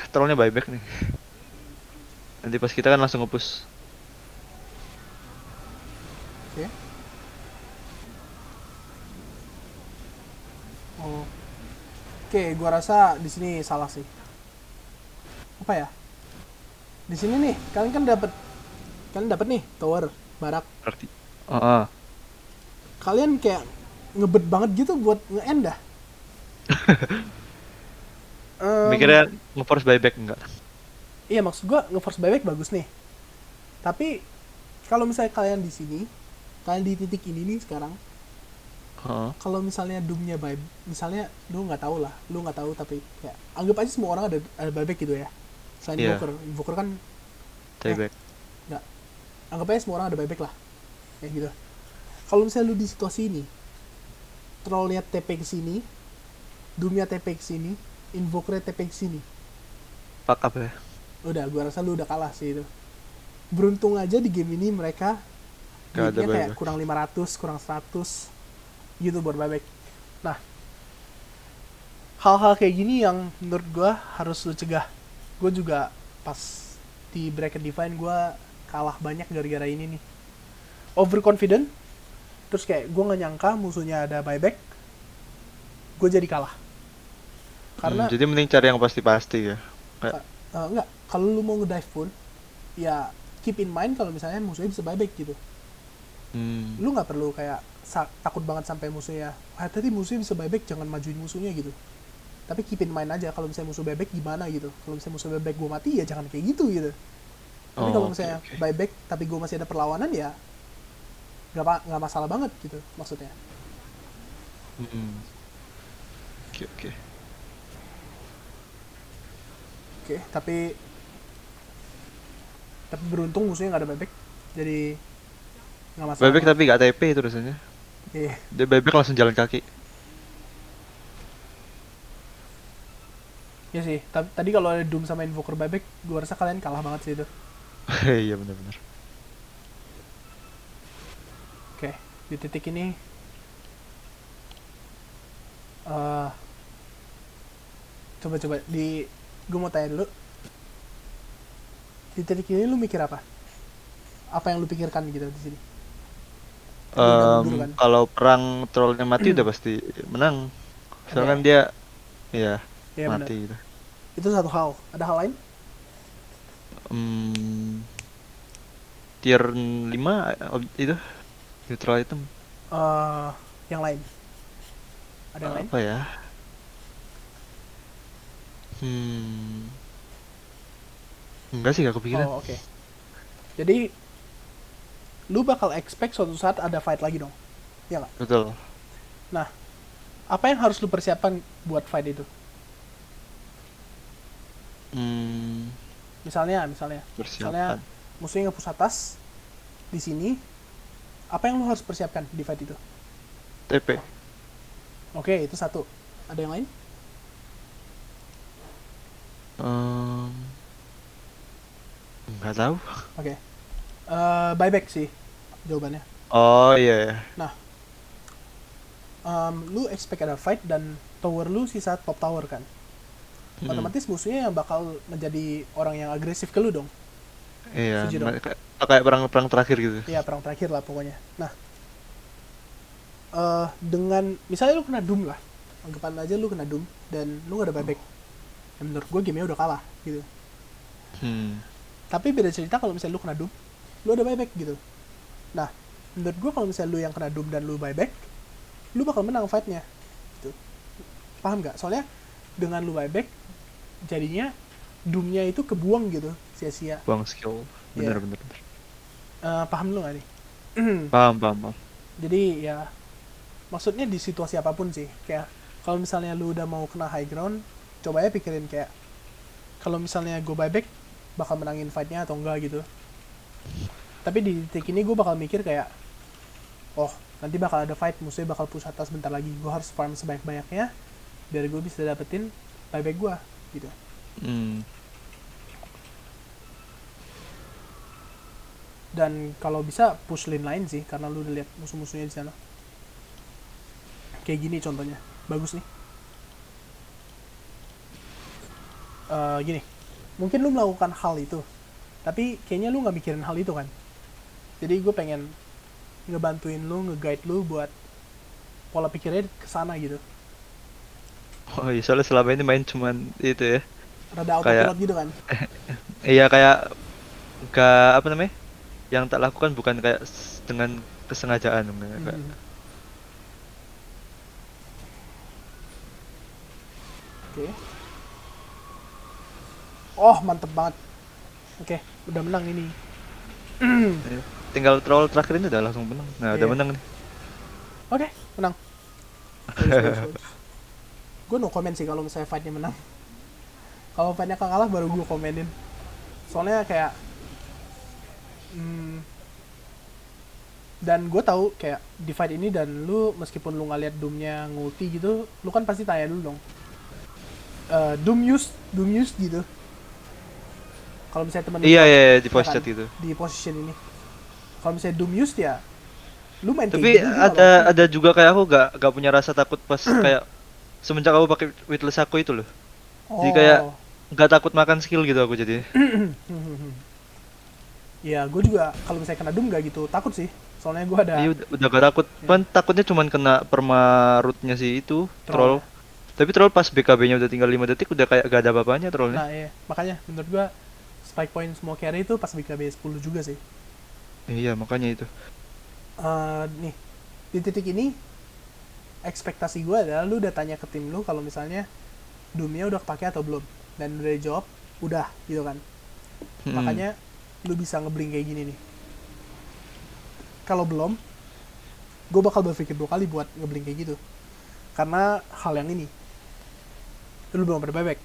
trollnya buyback nih, nanti pas kita kan langsung nge-push. Oke. Oh. Oke, gua rasa di sini salah sih. Apa ya? Di sini nih, kalian dapat nih tower barak. Berarti Heeh. Kalian kayak ngebet banget gitu buat nge-end dah. Em, Mikirnya nge-force buyback enggak. iya maksud gua nge-force buyback bagus nih. Tapi kalau misalnya kalian di sini, kalian di titik ini nih sekarang, Heeh. kalau misalnya doomnya buy, misalnya lu nggak tahu tapi ya anggap aja semua orang ada buyback gitu ya. Selain Iya, invoker kan buyback. nggak, anggap aja semua orang ada buyback lah, kayak gitu. Kalau misalnya lu di situasi ini, trollnya TP ke sini, doomnya TP ke sini, invokernya TP ke sini, Fuck up ya. udah gua rasa lu udah kalah sih itu. Beruntung aja di game ini mereka Gak ada duitnya kayak buyback. kurang 500 kurang 100 gitu buat buyback. Nah, hal-hal kayak gini yang menurut gue harus lu cegah. Gue juga pas di bracket divine gue kalah banyak gara-gara ini nih. Overconfident, terus kayak gue nggak nyangka musuhnya ada buyback, gue jadi kalah. Karena Jadi mending cari yang pasti-pasti ya. Kayak nggak, kalau lu mau ngedive pun, ya keep in mind kalau misalnya musuhnya bisa buyback gitu. hmm, Lu nggak perlu kayak takut banget sampai musuhnya, tadi musuhnya bisa buyback jangan majuin musuhnya gitu. Tapi keep in mind aja kalau misalnya musuh buyback gimana gitu. Kalau misalnya musuh buyback gue mati ya jangan kayak gitu gitu. Tapi kalau oh, oke misalnya oke. buyback tapi gue masih ada perlawanan ya nggak masalah banget gitu maksudnya. Hmm, oke oke. Oke, tapi beruntung musuhnya nggak ada buyback jadi nggak masalah Buyback banget. tapi gak TP itu rasanya. Iya, Dia buyback langsung jalan kaki. iya sih. Tadi kalau ada Doom sama Invoker buyback, gue rasa kalian kalah banget sih itu. Iya benar-benar. Oke, di titik ini eh coba-coba gue mau tanya dulu. Di titik ini lu mikir apa? Apa yang lu pikirkan gitu di sini? Kan lu udah mundur kan? Kalau perang trollnya mati udah pasti menang. Soalnya Oke, kan dia ya iya benar. mati gitu. Itu satu hal. Ada hal lain? Hmm, tier 5 itu neutral item Eh, yang lain. Ada yang lain? apa ya? Hmm, enggak sih, gak kepikiran. Oh, oke. Jadi lu bakal expect suatu saat ada fight lagi dong. Ya nggak? Betul. Nah, apa yang harus lu persiapkan buat fight itu? Hmm, Misalnya persiapan musuhnya nge-push atas di sini, apa yang lu harus persiapkan di fight itu? TP. Oke, itu satu. Ada yang lain? Em, nggak tahu. Oke. Buyback sih jawabannya. Oh iya ya. Nah, lu expect ada fight dan tower lu sisa top tower kan. Hmm, Otomatis musuhnya yang bakal menjadi orang yang agresif ke lu dong. iya, Setuju dong? kayak perang-perang terakhir gitu. Iya, perang terakhir lah pokoknya. Nah, dengan misalnya lu kena Doom lah. Anggapan aja lu kena Doom dan lu gak ada buyback. Ya menurut gue gamenya udah kalah gitu. Hmm, Tapi beda cerita kalau misalnya lu kena Doom, lu ada buyback gitu. Nah, menurut gue kalau misalnya lu yang kena Doom dan lu buyback, lu bakal menang fightnya gitu. Paham gak? Soalnya dengan lu buyback, jadinya Doomnya itu kebuang gitu, sia-sia. buang skill. Ya, Bener. paham lu gak nih? Paham. Jadi ya, maksudnya di situasi apapun sih. Kayak kalau misalnya lu udah mau kena high ground, coba ya pikirin kayak kalau misalnya gue buyback bakal menangin fightnya atau enggak gitu. Tapi di titik ini gue bakal mikir kayak, oh nanti bakal ada fight, musuhnya bakal push atas bentar lagi, gue harus farm sebanyak-banyaknya biar gue bisa dapetin buyback gue gitu. Hmm, Dan kalau bisa push lane lain sih, karena lu udah lihat musuh-musuhnya di sana. Kayak gini contohnya, bagus nih. Gini, mungkin lu melakukan hal itu, tapi kayaknya lu nggak mikirin hal itu kan. Jadi gue pengen ngebantuin lu, nge-guide lu buat pola pikirnya ke sana gitu. oh iya, soalnya selama ini main cuman itu ya, Rada kayak autopilot gitu kan. iya kayak gak apa namanya, yang tak lakukan bukan kayak dengan kesengajaan kayak. Mhm. Oke. Oh, mantep banget. Oke, udah menang ini. Iya. Tinggal troll terakhir ini udah langsung menang. Nah, udah Iya. menang nih. Oke, menang. Bagus. Gue no comment sih kalau misalnya fightnya menang. Kalau fightnya kalah baru gue komenin. Soalnya kayak hmm, dan gue tahu kayak di fight ini dan lu meskipun lu nggak lihat Doomnya ngulti gitu, lu kan pasti tanya dulu dong. Doom use gitu. Kalau misalnya temen lu Iya, jawab, iya, iya, di ya voice kan chat itu. di position ini. Kalau misalnya Doom use ya, lu main kayak Tapi gini dia nggak bakal kena. ada juga kayak aku gak punya rasa takut pas kayak semenjak aku pakai Witless aku itu loh. Jadi kayak Oh, nggak takut makan skill gitu aku jadi. ya gue juga kalau misalnya kena Doom gak gitu takut sih. Soalnya gue ada Iya udah gak takut. ya, Pan takutnya cuman kena perma rootnya si itu troll troll. ya. Tapi troll pas BKB-nya udah tinggal 5 detik udah kayak gak ada apa-apanya trollnya. Nah ya, makanya menurut gue spike point semua carry itu pas BKB 10 juga sih. Iya makanya itu. Nih, di titik ini ekspektasi gue adalah lu udah tanya ke tim lu kalau misalnya Doomnya udah kepake atau belum. Dan udah dijawab, udah gitu kan. Hmm. Makanya lu bisa ngeblink kayak gini nih. Kalau belum, gue bakal berpikir 2 kali buat ngeblink kayak gitu. Karena hal yang ini, lu belum ada buyback.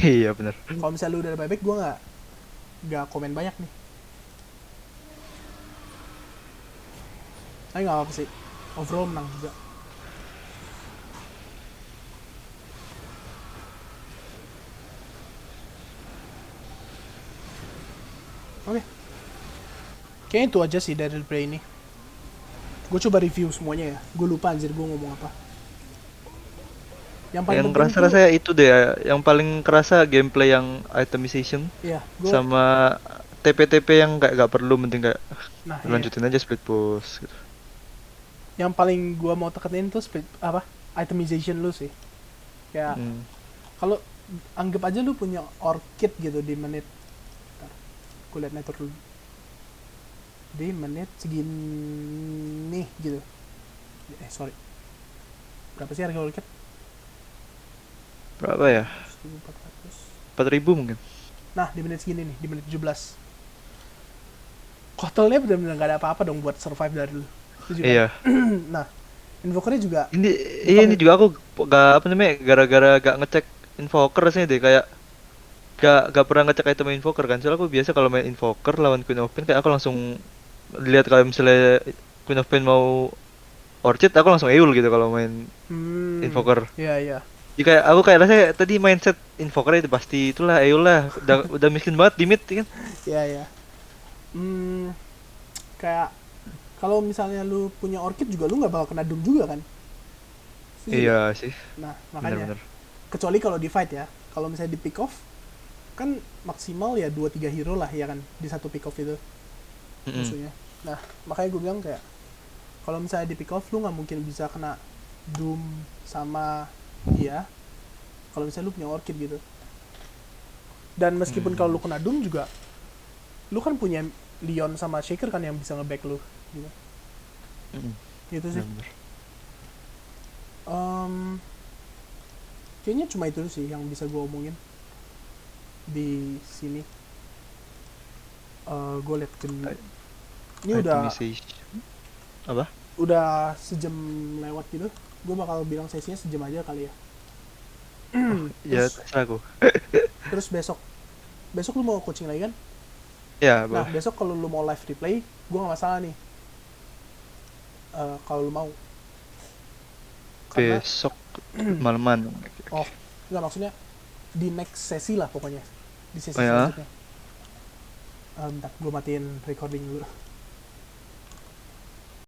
Iya bener. Kalau misalnya lu udah ada buyback, gue nggak komen banyak nih. Tapi nggak apa-apa sih. Overall menang juga. Oke. Kayaknya itu aja sih dari replay ini. Gue coba review semuanya ya. Gue lupa anjir gue ngomong apa. Yang paling Yang penting kerasa tuh, rasanya itu deh ya. Yang paling kerasa gameplay yang itemization ya gue, sama TP-TP yang kayak gak perlu, mending kayak nah iya. lanjutin aja split push gitu. Yang paling gue mau tekenin tuh split apa? Itemization lu sih. Kayak Hmm. kalau anggap aja lu punya orchid gitu di menit Gue liat network dulu. Di menit segini gitu. Sorry. Berapa sih harga tiket? Berapa ya? 1.400. 4.000 mungkin. Nah, di menit segini nih, di menit 17. Kotelnya benar-benar gak ada apa-apa dong buat survive dari lu. Iya. Nah, Invokernya juga Ini bukan ini juga aku gak apa namanya gara-gara gak ngecek invoker sih deh kayak gak pernah ngecek item invoker kan. Soalnya aku biasa kalau main invoker lawan Queen of Pain kayak aku langsung lihat kalau misalnya Queen of Pain mau orchid aku langsung eul gitu kalau main invoker. iya iya. Jadi kayak aku kayak rasanya tadi mindset invoker itu pasti itulah eul lah. Udah miskin banget di mid kan. Iya iya. Kayak kalau misalnya lu punya orchid juga lu nggak bakal kena doom juga kan? Setuju nggak? Iya sih. Nah, makanya Bener-bener. kecuali kalau di fight ya. Kalau misalnya di pick off kan maksimal ya 2-3 hero lah ya kan di satu pick off itu Mm-mm. musuhnya. Nah, makanya gue bilang kayak kalau misalnya di pick off lu nggak mungkin bisa kena doom sama dia kalau misalnya lu punya orchid gitu. Dan meskipun kalau lu kena doom juga lu kan punya Leon sama Shaker kan yang bisa nge-back lu gitu. Mm-mm. Gitu sih. Bener-bener. Kayaknya cuma itu sih yang bisa gue omongin di sini. Gue liat ini Itemization. Apa? udah sejam lewat gitu. Gue bakal bilang sesinya sejam aja kali ya. Ya Terus, terserah aku. terus besok lu mau coaching lagi kan? Ya, Nah, boleh. besok kalau lu mau live replay, gue gak masalah nih. Kalau lu mau. Karena, Besok malaman. oh, enggak maksudnya di next sesi lah pokoknya. Di sesi Oh ya? selanjutnya. Bentar, gue matiin recording dulu.